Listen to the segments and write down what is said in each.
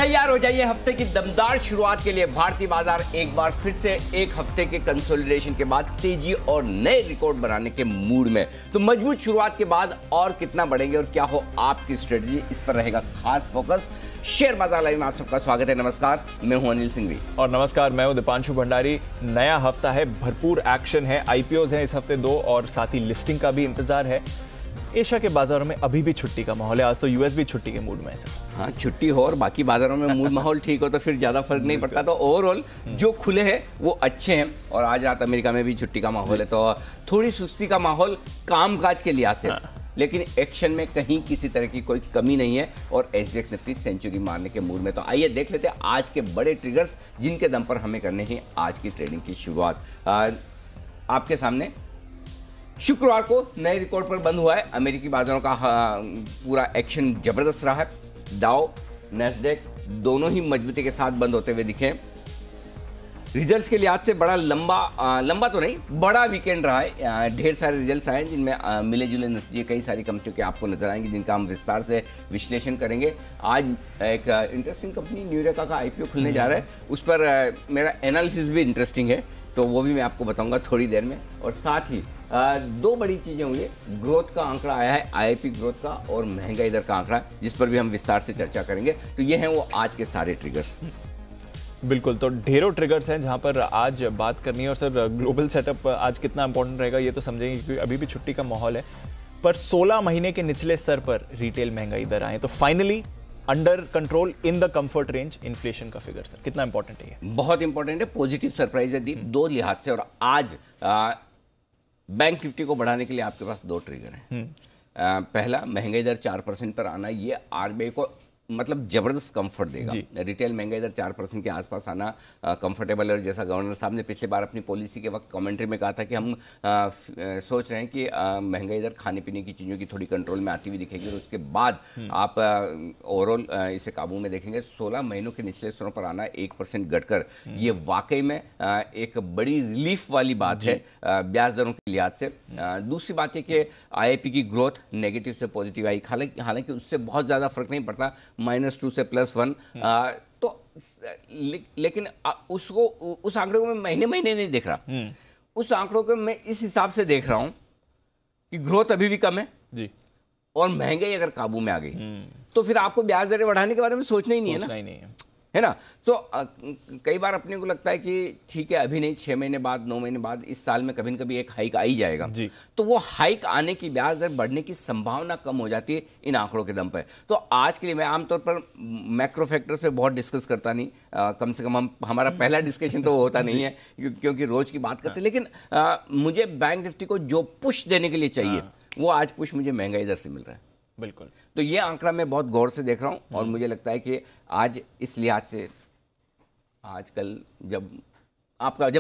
तैयार हो जाइए हफ्ते की दमदार शुरुआत के लिए। भारतीय बाजार एक बार फिर से एक हफ्ते के कंसोलिडेशन के बाद तेजी और नए रिकॉर्ड बनाने के मूड में। तो मजबूत शुरुआत के बाद और कितना बढ़ेंगे और क्या हो आपकी स्ट्रेटजी, इस पर रहेगा खास फोकस। शेयर बाजार लाइव में आप सबका स्वागत है। नमस्कार, मैं हूं अनिल सिंघवी। और नमस्कार, मैं हूं दीपांशु भंडारी। नया हफ्ता है, भरपूर एक्शन है, आईपीओज हैं इस हफ्ते 2 और साथ ही लिस्टिंग का भी इंतजार है। एशिया के बाजारों में अभी भी छुट्टी का माहौल है। आज तो यूएस भी छुट्टी के मूड में है सर। हाँ, छुट्टी हो और बाकी बाजारों में मूड माहौल ठीक हो तो फिर ज्यादा फर्क नहीं पड़ता। तो ओवरऑल जो खुले हैं वो अच्छे हैं। और आज रात अमेरिका में भी छुट्टी का माहौल है, तो थोड़ी सुस्ती का माहौल कामकाज के लिहाज से, लेकिन एक्शन में कहीं किसी तरह की कोई कमी नहीं है और एसजीएक्स निफ्टी सेंचुरी मारने के मूड में। तो आइए देख लेते हैं आज के बड़े ट्रिगर्स जिनके दम पर हमें करने हैं आज की ट्रेडिंग की शुरुआत। आपके सामने शुक्रवार को नए रिकॉर्ड पर बंद हुआ है। अमेरिकी बाजारों का पूरा एक्शन जबरदस्त रहा है। डाउ, नैस्डैक दोनों ही मजबूती के साथ बंद होते हुए दिखे। रिजल्ट्स के लिहाज से बड़ा लंबा तो नहीं, बड़ा वीकेंड रहा है। ढेर सारे रिजल्ट्स आए जिनमें मिले जुले नतीजे कई सारी कंपनियों के आपको नजर आएंगे, जिनका हम विस्तार से विश्लेषण करेंगे। आज एक इंटरेस्टिंग कंपनी न्यूरेका का आईपीओ खुलने जा रहा है, उस पर मेरा एनालिसिस भी इंटरेस्टिंग है, तो वो भी मैं आपको बताऊंगा थोड़ी देर में। और साथ ही 2 बड़ी चीजें हुई है। ग्रोथ का आंकड़ा आया है, आईआईपी ग्रोथ का, और महंगाई दर का आंकड़ा, जिस पर भी हम विस्तार से चर्चा करेंगे। तो ये हैं वो आज के सारे ट्रिगर्स। बिल्कुल, तो ढेरों ट्रिगर्स हैं जहां पर आज बात करनी है। और सर, ग्लोबल सेटअप आज कितना इंपॉर्टेंट रहेगा ये तो समझेंगे, क्योंकि अभी भी छुट्टी का माहौल है। पर 16 महीने के निचले स्तर पर रिटेल महंगाई दर आए, तो finally under control in the comfort range inflation का फिगर। सर, कितना इंपॉर्टेंट है ये? बहुत इंपॉर्टेंट है, पॉजिटिव सरप्राइज है दीप, 2 लिहाज से। और आज बैंक निफ्टी को बढ़ाने के लिए आपके पास 2 ट्रिगर हैं। पहला, महंगाई दर 4% पर आना, ये आरबीआई को मतलब जबरदस्त कंफर्ट देगा। रिटेल महंगाई दर 4% के आसपास आना कंफर्टेबल है। और जैसा गवर्नर साहब ने पिछली बार अपनी पॉलिसी के वक्त कमेंट्री में कहा था कि हम सोच रहे हैं कि महंगाई दर खाने पीने की चीज़ों की थोड़ी कंट्रोल में आती हुई दिखेगी और उसके बाद आप ओवरऑल इसे काबू में देखेंगे। 16 महीनों के निचले स्तरों पर आना 1% घटकर, ये वाकई में एक बड़ी रिलीफ वाली बात है ब्याज दरों के लिहाज से। दूसरी बात है कि आईआईपी की ग्रोथ नेगेटिव से पॉजिटिव आई, हालांकि उससे बहुत ज़्यादा फर्क नहीं पड़ता, -2 से +1। तो लेकिन उसको, उस आंकड़े को मैं महीने महीने नहीं देख रहा। उस आंकड़ों को मैं इस हिसाब से देख रहा हूं कि ग्रोथ अभी भी कम है जी, और महंगाई अगर काबू में आ गई तो फिर आपको ब्याज दरें बढ़ाने के बारे में सोचना ही नहीं है ना। तो कई बार अपने को लगता है कि ठीक है अभी नहीं, 6 महीने बाद, 9 महीने बाद, इस साल में कभी न कभी एक हाइक आ ही जाएगा जी। तो वो हाइक आने की, ब्याज दर बढ़ने की संभावना कम हो जाती है इन आंकड़ों के दम पर। तो आज के लिए मैं आमतौर पर मैक्रो फैक्टर से बहुत डिस्कस करता नहीं, कम से कम हमारा पहला डिस्कशन तो वो होता नहीं है क्योंकि रोज की बात करते। लेकिन मुझे बैंक निफ्टी को जो पुश देने के लिए चाहिए वो आज पुश मुझे महंगाई दर से मिल रहा है। बिल्कुल, तो ये आंकड़ा मैं बहुत गौर से देख रहा हूं और मुझे लगता है कि आज इस लिहाज से आजकल जब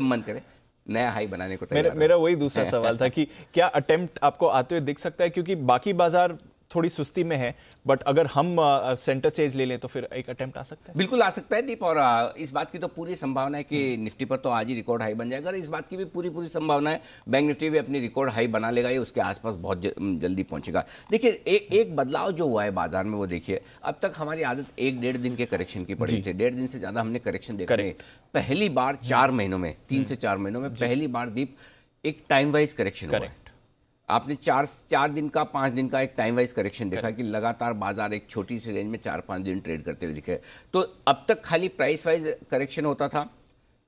मन करे नया हाई बनाने को तैयार। मेरा वही दूसरा सवाल था कि क्या अटेम्प्ट आपको आते हुए दिख सकता है, क्योंकि बाकी बाजार थोड़ी सुस्ती में है, बट अगर हम सेंटर स्टेज ले लें तो फिर एक अटेम्प्ट आ सकता है। बिल्कुल आ सकता है दीप, और इस बात की तो पूरी संभावना है कि निफ्टी पर तो आज ही रिकॉर्ड हाई बन जाएगा। और इस बात की भी पूरी संभावना है बैंक निफ्टी भी अपनी रिकॉर्ड हाई बना लेगा, ये उसके आसपास बहुत जल्दी पहुंचेगा। देखिए एक बदलाव जो हुआ है बाजार में, वो देखिए, अब तक हमारी आदत 1-1.5 दिन के करेक्शन की पड़ी थी। 1.5 दिन से ज्यादा हमने करेक्शन देखा है। पहली बार 4 महीनों में, 3 से 4 महीनों में पहली बार दीप एक टाइम वाइज करेक्शन हुआ है। आपने 4 दिन का, 5 दिन का एक टाइम वाइज करेक्शन देखा कि लगातार बाजार एक छोटी सी रेंज में 4-5 दिन ट्रेड करते हुए दिखे। तो अब तक खाली प्राइस वाइज करेक्शन होता था,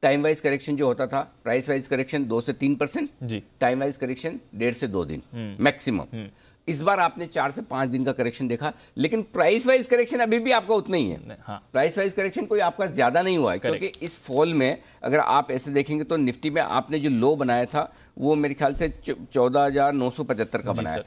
टाइम वाइज करेक्शन जो होता था, प्राइस वाइज करेक्शन 2 से 3% जी, टाइम वाइज करेक्शन 1.5 से 2 दिन मैक्सिमम। इस बार आपने 4 से 5 दिन का करेक्शन देखा, लेकिन प्राइस वाइज करेक्शन अभी भी आपका उतना ही है। प्राइस वाइज करेक्शन कोई आपका ज्यादा नहीं हुआ है, क्योंकि इस फॉल में अगर आप ऐसे देखेंगे तो निफ्टी में आपने जो लो बनाया था वो मेरे ख्याल से 14,975 का बनाया,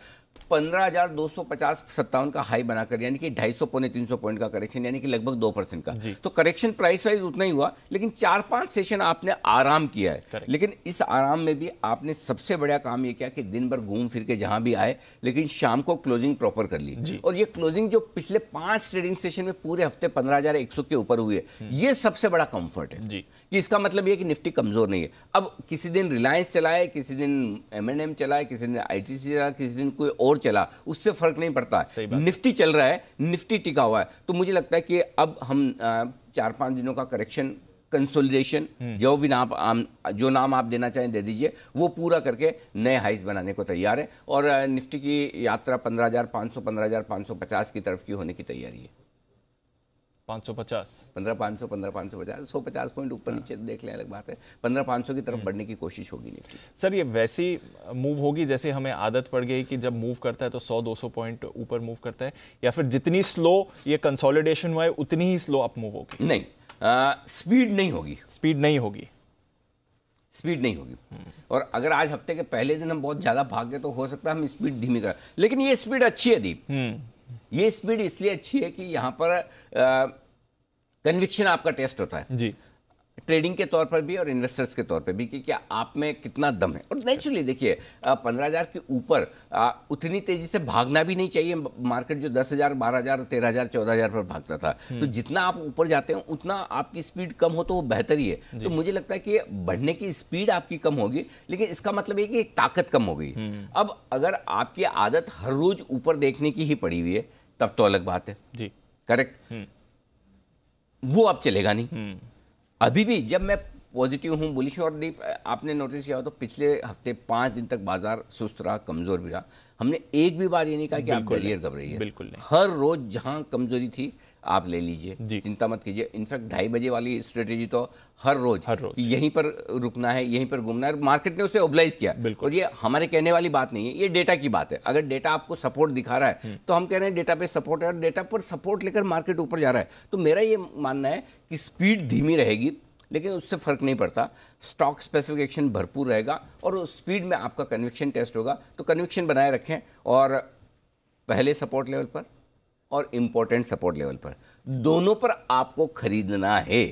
15,250-57 का हाई बनाकर, यानी कि 250-300 पॉइंट का करेक्शन, यानी कि लगभग 2% का। तो करेक्शन प्राइस वाइज उतना ही हुआ, लेकिन 4-5 सेशन आपने आराम किया है। लेकिन इस आराम में भी आपने सबसे बड़ा काम ये किया कि दिन भर घूम फिर के जहां भी आए, लेकिन शाम को क्लोजिंग प्रॉपर कर ली। और ये क्लोजिंग जो पिछले 5 ट्रेडिंग सेशन में पूरे हफ्ते 15,100 के ऊपर हुई है, ये सबसे बड़ा कंफर्ट है जी। कि इसका मतलब ये कि निफ्टी कमजोर नहीं है। अब किसी दिन रिलायंस चलाए, किसी दिन M&M चलाए, किसी दिन ITC चलाए, किसी दिन कोई और चला, उससे फर्क नहीं पड़ता। निफ्टी चल रहा है, निफ्टी टिका हुआ है, तो मुझे लगता है कि अब हम 4-5 दिनों का करेक्शन, कंसोलिडेशन, जो नाम आप देना चाहें दे दीजिए, वो पूरा करके नए हाइस बनाने को तैयार है। और निफ्टी की यात्रा 15,500, 15,550 की तरफ की होने की तैयारी है। 550, 15,500, 15,550, 150 पॉइंट ऊपर नीचे देख लें, अलग बात है। 15,500 की तरफ बढ़ने की कोशिश होगी निफ्टी। सर ये वैसी मूव होगी जैसे हमें आदत पड़ गई कि जब मूव करता है तो 100-200 पॉइंट ऊपर मूव करता है, या फिर जितनी स्लो ये कंसोलिडेशन हुआ है उतनी ही स्लो अप मूव होगी? नहीं, स्पीड नहीं होगी। स्पीड नहीं होगी, स्पीड नहीं होगी। और अगर आज हफ्ते के पहले दिन हम बहुत ज्यादा भाग गए तो हो सकता है हम स्पीड धीमी करें, लेकिन ये स्पीड अच्छी है दीप। ये स्पीड इसलिए अच्छी है कि यहां पर कन्विक्शन आपका टेस्ट होता है जी, ट्रेडिंग के तौर पर भी और इन्वेस्टर्स के तौर पर भी, कि क्या आप में कितना दम है। और नेचुरली देखिए 15,000 के ऊपर उतनी तेजी से भागना भी नहीं चाहिए। मार्केट जो 10,000, 12,000, 13,000, 14,000 पर भागता था, तो जितना आप ऊपर जाते हैं उतना आपकी स्पीड कम हो तो वो बेहतर ही है। तो मुझे लगता है कि बढ़ने की स्पीड आपकी कम होगी, लेकिन इसका मतलब है कि एक ताकत कम हो गई। अब अगर आपकी आदत हर रोज ऊपर देखने की ही पड़ी हुई है तब तो अलग बात है जी, करेक्ट, वो अब चलेगा नहीं। अभी भी जब मैं पॉजिटिव हूं, बुलिश, और दीप आपने नोटिस किया हो तो पिछले हफ्ते 5 दिन तक बाजार सुस्त रहा, कमजोर भी रहा। हमने एक भी बार ये नहीं कहा कि आप बैरियर घबराइए, बिल्कुल नहीं। हर रोज जहां कमजोरी थी आप ले लीजिए, चिंता मत कीजिए। इनफैक्ट 2:30 बजे वाली स्ट्रेटेजी तो हर रोज कि यहीं पर रुकना है, यहीं पर घूमना है, मार्केट ने उसे ओबलाइज किया। और ये हमारे कहने वाली बात नहीं है, ये डेटा की बात है। अगर डेटा आपको सपोर्ट दिखा रहा है तो हम कह रहे हैं डेटा पे सपोर्ट है, और डेटा पर सपोर्ट लेकर मार्केट ऊपर जा रहा है। तो मेरा ये मानना है कि स्पीड धीमी रहेगी, लेकिन उससे फर्क नहीं पड़ता। स्टॉक स्पेसिफिक एक्शन भरपूर रहेगा और उस स्पीड में आपका कन्विक्शन टेस्ट होगा। तो कन्विक्शन बनाए रखें, और पहले सपोर्ट लेवल पर और इंपॉर्टेंट सपोर्ट लेवल पर, दोनों पर आपको खरीदना है।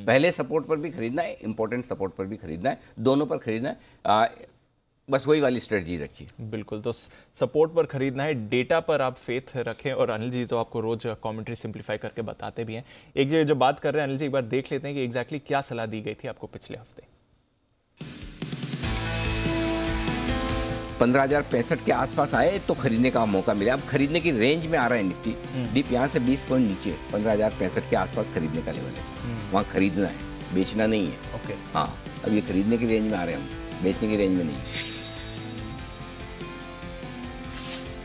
पहले सपोर्ट पर भी खरीदना है, इंपॉर्टेंट सपोर्ट पर भी खरीदना है, दोनों पर खरीदना है। बस वही वाली स्ट्रेटजी रखिए। बिल्कुल, तो सपोर्ट पर खरीदना है, डेटा पर आप फेथ रखें। और अनिल जी तो आपको रोज कमेंट्री सिंप्लीफाई करके बताते भी हैं। एक जो बात कर रहे हैं अनिल जी, एक बार देख लेते हैं कि एग्जैक्टली क्या सलाह दी गई थी आपको पिछले हफ्ते। 15,065 के आसपास आए तो खरीदने का मौका मिला। अब खरीदने की रेंज में आ रहा है निफ्टी। दीप यहाँ से 20 पॉइंट नीचे 15,065 के आसपास खरीदने का लेवल है। वहाँ खरीदना है, बेचना नहीं है। ओके, हाँ, अब ये खरीदने की रेंज में आ रहे हैं हम, बेचने की रेंज में नहीं।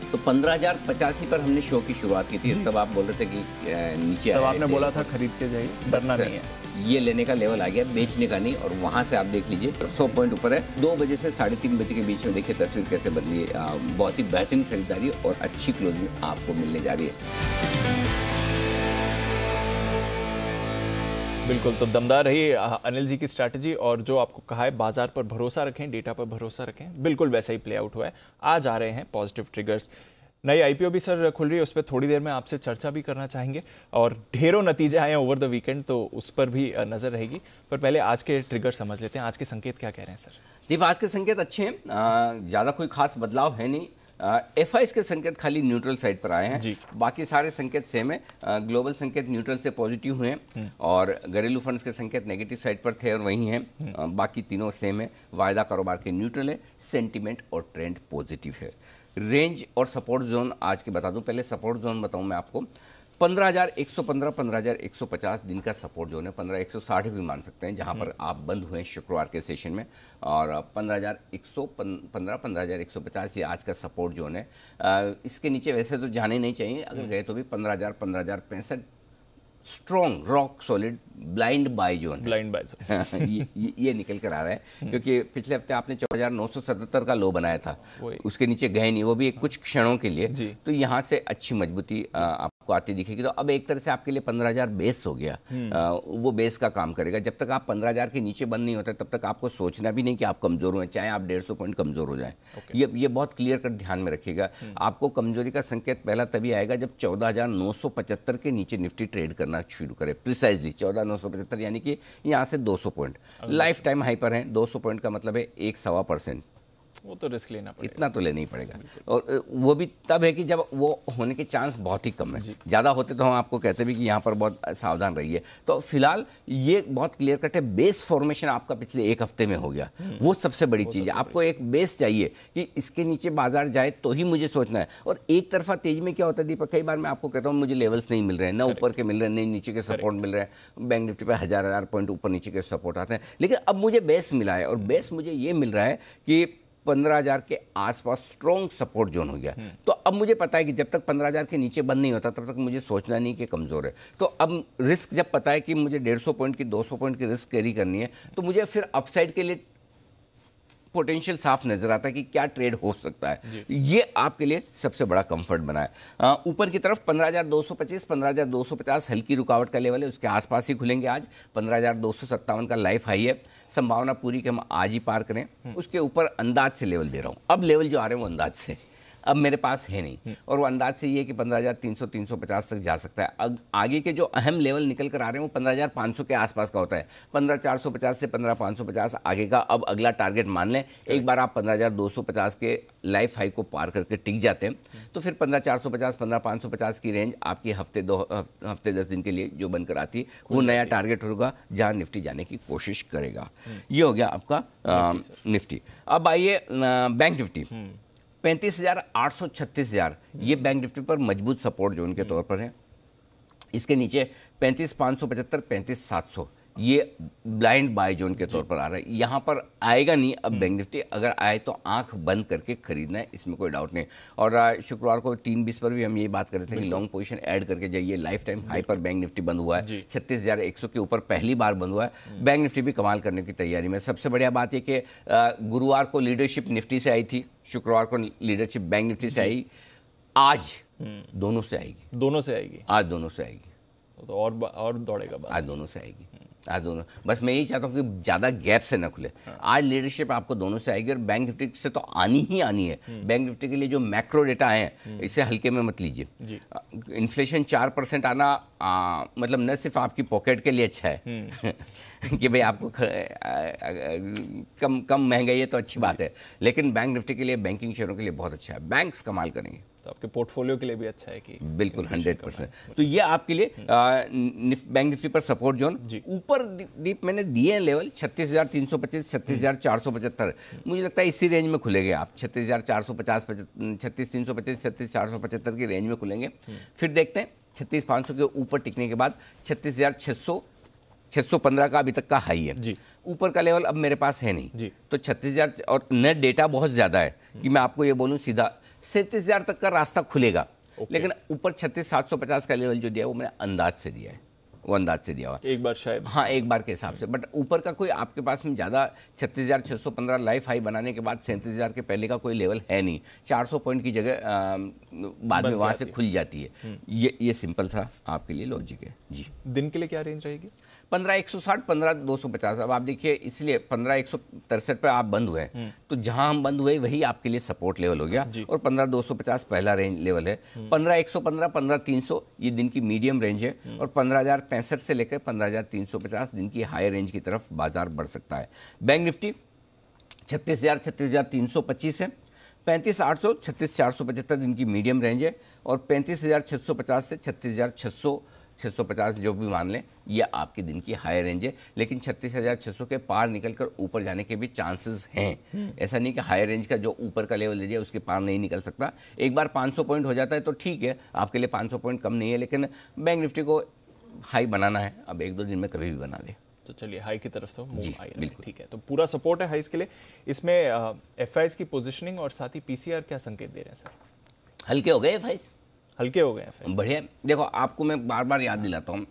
तो 15,085 पर हमने शो की शुरुआत की थी। तब आप बोल रहे थे कि नीचे तब आपने बोला था खरीद के जाइए, डरना नहीं है। ये लेने का लेवल आ गया, बेचने का नहीं। और वहां से आप देख लीजिए 100 पॉइंट ऊपर है। 2 बजे से 3:30 बजे के बीच में देखिए तस्वीर कैसे बदली है। बहुत ही बेहतरीन खरीदारी और अच्छी क्लोजिंग आपको मिलने जा रही है। बिल्कुल, तो दमदार रही अनिल जी की स्ट्रैटेजी। और जो आपको कहा है बाजार पर भरोसा रखें, डेटा पर भरोसा रखें, बिल्कुल वैसा ही प्ले आउट हुआ है। आज आ रहे हैं पॉजिटिव ट्रिगर्स। नई आईपीओ भी सर खुल रही है, उस पर थोड़ी देर में आपसे चर्चा भी करना चाहेंगे। और ढेरों नतीजे आए हैं ओवर द वीकेंड, तो उस पर भी नजर रहेगी। पर पहले आज के ट्रिगर समझ लेते हैं। आज के संकेत क्या कह रहे हैं सर? दीप, आज के संकेत अच्छे हैं, ज़्यादा कोई खास बदलाव है नहीं। एफआईएस के संकेत खाली न्यूट्रल साइड पर आए हैं, बाकी सारे संकेत सेम है। ग्लोबल संकेत न्यूट्रल से पॉजिटिव हुए हैं, और घरेलू फंड्स के संकेत नेगेटिव साइड पर थे और वही हैं। बाकी तीनों सेम है। वायदा कारोबार के न्यूट्रल है, सेंटीमेंट और ट्रेंड पॉजिटिव है। रेंज और सपोर्ट जोन आज के बता दूं। पहले सपोर्ट जोन बताऊं मैं आपको। 15,115, 15,150 दिन का सपोर्ट जोन है। 15,160 भी मान सकते हैं, जहां पर आप बंद हुए हैं शुक्रवार के सेशन में। और 15,115, 15,150 ये आज का सपोर्ट जोन है। इसके नीचे वैसे तो जाने नहीं चाहिए, अगर गए तो भी 15,000, 15,065 strong rock solid blind buy zone, blind buy zone ये निकल कर आ रहा है। क्योंकि पिछले हफ्ते आपने 14,977 का लो बनाया था, उसके नीचे गए नहीं, वो भी कुछ क्षणों के लिए। तो यहाँ से अच्छी मजबूती आपको आती दिखेगी। तो अब एक तरह से आपके लिए 15,000 बेस हो गया, वो बेस का काम करेगा। जब तक आप 15,000 के नीचे बंद नहीं होते तब तक आपको सोचना भी नहीं कि आप कमजोर हुए, चाहे आप 150 पॉइंट कमजोर हो जाए। ये बहुत क्लियर कर ध्यान में रखिएगा। आपको कमजोरी का संकेत पहला तभी आएगा जब 14,975 के नीचे निफ्टी ट्रेड करना शुरू करे। प्रिसाइजली 14,975, यानी कि यहाँ से 200 पॉइंट लाइफ टाइम हाई पर हैं। 200 पॉइंट का मतलब है 1.25%। वो तो रिस्क लेना पड़ेगा, इतना तो लेना ही पड़ेगा। और वो भी तब है कि जब वो होने के चांस बहुत ही कम है। ज़्यादा होते तो हम आपको कहते भी कि यहाँ पर बहुत सावधान रहिए। तो फिलहाल ये बहुत क्लियर कट है, बेस फॉर्मेशन आपका पिछले एक हफ्ते में हो गया, वो सबसे बड़ी चीज़ है। आपको एक बेस चाहिए कि इसके नीचे बाजार जाए तो ही मुझे सोचना है। और एक तरफा तेज में क्या होता है दीपक, कई बार मैं आपको कहता हूँ मुझे लेवल्स नहीं मिल रहे हैं, ना ऊपर के मिल रहे हैं, नहीं नीचे के सपोर्ट मिल रहे हैं। बैंक निफ्टी पे हजार पॉइंट ऊपर नीचे के सपोर्ट आते हैं, लेकिन अब मुझे बेस मिला है और बेस मुझे ये मिल रहा है कि 15,000 के आसपास स्ट्रॉन्ग सपोर्ट जोन हो गया। तो अब मुझे पता है कि जब तक 15,000 के नीचे बंद नहीं होता तब तक मुझे सोचना नहीं कि कमज़ोर है। तो अब रिस्क जब पता है कि मुझे 150 पॉइंट की 200 पॉइंट की रिस्क कैरी करनी है, तो मुझे फिर अपसाइड के लिए पोटेंशियल साफ नजर आता है कि क्या ट्रेड हो सकता है। ये आपके लिए सबसे बड़ा कंफर्ट बना है। ऊपर की तरफ 15,225 15,250 हल्की रुकावट का लेवल है, उसके आसपास ही खुलेंगे आज। 15,257 का लाइफ हाई है, संभावना पूरी कि हम आज ही पार करें। उसके ऊपर अंदाज से लेवल दे रहा हूं, अब लेवल जो आ रहे हैं वो अंदाज से अब मेरे पास है नहीं, और वो अंदाज से ये कि 15,300 350 तक जा सकता है। आगे के जो अहम लेवल निकल कर आ रहे हैं वो 15,500 के आसपास का होता है। 15,450 से 15,550 आगे का अब अगला टारगेट मान लें। एक बार आप 15,250 के लाइफ हाई को पार करके टिक जाते हैं तो फिर 15,450 15,550 की रेंज आपकी हफ्ते 10 दिन के लिए जो बनकर आती है वो नया टारगेट होगा जहां निफ्टी जाने की कोशिश करेगा। ये हो गया आपका निफ्टी। अब आइए बैंक निफ्टी। 35,000 836,000 ये बैंक निफ्टी पर मजबूत सपोर्ट जोन के तौर पर है। इसके नीचे 35,575 35,700 ये ब्लाइंड बाय जोन के तौर पर आ रहा है। यहाँ पर आएगा नहीं अब बैंक निफ्टी, अगर आए तो आंख बंद करके खरीदना है, इसमें कोई डाउट नहीं। और शुक्रवार को 3:20 पर भी हम यही बात कर रहे थे कि लॉन्ग पोजीशन ऐड करके जाइए। लाइफ टाइम हाई पर बैंक निफ्टी बंद हुआ है, 36,100 के ऊपर पहली बार बंद हुआ है। बैंक निफ्टी भी कमाल करने की तैयारी में। सबसे बढ़िया बात यह कि गुरुवार को लीडरशिप निफ्टी से आई थी, शुक्रवार को लीडरशिप बैंक निफ्टी से आई, आज दोनों से आएगी। दोनों से आएगी, आज दोनों से आएगी, तो और दौड़ेगा आज दोनों से आएगी, आज दोनों। बस मैं यही चाहता हूँ कि ज़्यादा गैप से न खुले। आज लीडरशिप आपको दोनों से आएगी और बैंक निफ्टी से तो आनी ही आनी है। बैंक निफ्टी के लिए जो मैक्रो डेटा है इसे हल्के में मत लीजिए। इन्फ्लेशन 4% आना मतलब न सिर्फ आपकी पॉकेट के लिए अच्छा है कि भाई आपको कम महंगाई है तो अच्छी बात है, लेकिन बैंक निफ्टी के लिए, बैंकिंग शेयरों के लिए बहुत अच्छा है। बैंक्स कमाल करेंगे तो आपके पोर्टफोलियो के लिए भी अच्छा है कि बिल्कुल 100%। तो ये आपके लिए बैंक निफ्टी पर सपोर्ट जोन ऊपर दीप मैंने दिए हैं लेवल 36,325 36,475। मुझे लगता है इसी रेंज में खुलेंगे आप, 36,450 36,325 36,475 की रेंज में खुलेंगे। फिर देखते हैं 36,500 के ऊपर टिकने के बाद 36,600 615 का अभी तक का हाई है जी। ऊपर का लेवल अब मेरे पास है नहीं जी। तो 36,000 और नेट डेटा बहुत ज़्यादा है कि मैं आपको ये बोलूँ सीधा 37,000 तक का रास्ता खुलेगा। लेकिन ऊपर 36,750 का लेवल जो दिया है वो मैंने अंदाज से दिया है, वो अंदाज से दिया हुआ एक बार शायद, हाँ एक बार के हिसाब से। बट ऊपर का कोई आपके पास में ज़्यादा 36,615 लाइफ हाई बनाने के बाद 37,000 के पहले का कोई लेवल है नहीं। 400 पॉइंट की जगह बाद में वहाँ से खुल जाती है। ये सिंपल सा आपके लिए लॉजिक है जी। दिन के लिए क्या रेंज रहेगी? 15,160 15,250। अब आप देखिए इसलिए 15,163 पे आप बंद हुए तो जहां हम बंद हुए वही आपके लिए सपोर्ट लेवल हो गया और 15,250 पहला रेंज लेवल है। 15,115 15,300 ये दिन की मीडियम रेंज है और 15,065 से लेकर 15,350 दिन की हाई रेंज की तरफ बाजार बढ़ सकता है। बैंक निफ्टी 36,000 36,325 है, 35,800 36,475 दिन की मीडियम रेंज है और 35,650 से 36,600 650 जो भी मान लें ये आपके दिन की हाई रेंज है। लेकिन 36,600 के पार निकलकर ऊपर जाने के भी चांसेस हैं। ऐसा नहीं कि हाई रेंज का जो ऊपर का लेवल दे दिया उसके पार नहीं निकल सकता। एक बार 500 पॉइंट हो जाता है तो ठीक है, आपके लिए 500 पॉइंट कम नहीं है, लेकिन बैंक निफ्टी को हाई बनाना है, अब 1-2 दिन में कभी भी बना दे। तो चलिए हाई की तरफ तो जी बिल्कुल ठीक है। तो पूरा सपोर्ट है हाइस के लिए। इसमें एफआईएस की पोजीशनिंग और साथ ही पीसीआर क्या संकेत दे रहे हैं सर? हल्के हो गए एफआईएस, हल्के हो गए, बढ़िया। देखो आपको मैं बार बार याद दिलाता हूँ,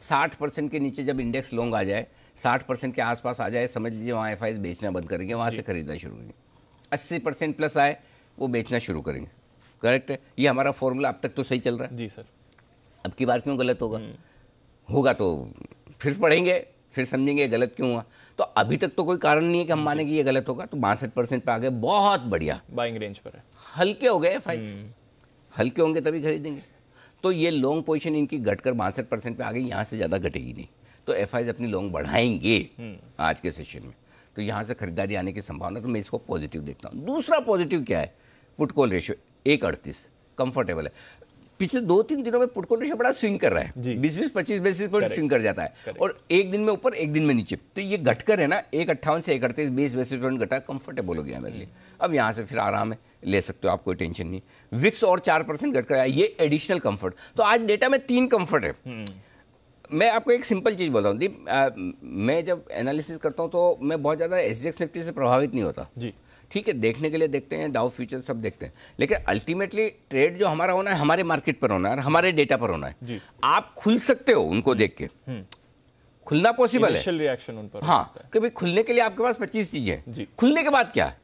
60% के नीचे जब इंडेक्स लॉन्ग आ जाए, 60% के आसपास आ जाए, समझ लीजिए वहाँ एफआईएस बेचना बंद करेंगे, वहाँ से खरीदना शुरू करेंगे। 80% प्लस आए वो बेचना शुरू करेंगे। करेक्ट है, ये हमारा फॉर्मूला अब तक तो सही चल रहा है जी सर। अब की बार क्यों गलत होगा? होगा तो फिर पढ़ेंगे, फिर समझेंगे गलत क्यों हुआ। तो अभी तक तो कोई कारण नहीं है कि हम माने कि ये गलत होगा। तो 62% पे आ गए, बहुत बढ़िया, बाइंग रेंज पर है। हल्के हो गए एफआईएस, हल्के होंगे तभी खरीदेंगे। तो ये लॉन्ग पोजीशन इनकी घटकर 62% पे आ गई, यहाँ से ज़्यादा घटेगी नहीं। तो एफआईएस अपनी लॉन्ग बढ़ाएंगे आज के सेशन में। तो यहाँ से खरीदारी आने की संभावना, तो मैं इसको पॉजिटिव देखता हूँ। दूसरा पॉजिटिव क्या है, पुट कॉल रेशियो 1.38 कंफर्टेबल है। पिछले 2-3 दिनों में पुट कॉल रेशियो बड़ा स्विंग कर रहा है, 20-25 बेसिस पॉइंट स्विंग कर जाता है, और एक दिन में ऊपर एक दिन में नीचे। तो ये घटकर है ना 1.58 से 1.38 20 बेसिस पॉइंट घटा, कंफर्टेबल हो गया मेरे लिए। अब यहाँ से फिर आराम है, ले सकते हो आप, कोई टेंशन नहीं। विक्स और 4% घटकर आया, ये एडिशनल कंफर्ट। तो आज डेटा में 3 कंफर्ट है। मैं आपको एक सिंपल चीज़ बोलता हूँ दीप, मैं जब एनालिसिस करता हूँ तो मैं बहुत ज़्यादा SGX निफ्टी से प्रभावित नहीं होता जी। ठीक है, देखने के लिए देखते हैं, डाउ फ्यूचर सब देखते हैं, लेकिन अल्टीमेटली ट्रेड जो हमारा होना है हमारे मार्केट पर होना है, हमारे डेटा पर होना है। आप खुल सकते हो उनको देख के, खुलना पॉसिबल है, रिएक्शन उन पर। हाँ, कि भाई खुलने के लिए आपके पास 25 चीजें हैं, खुलने के बाद क्या है?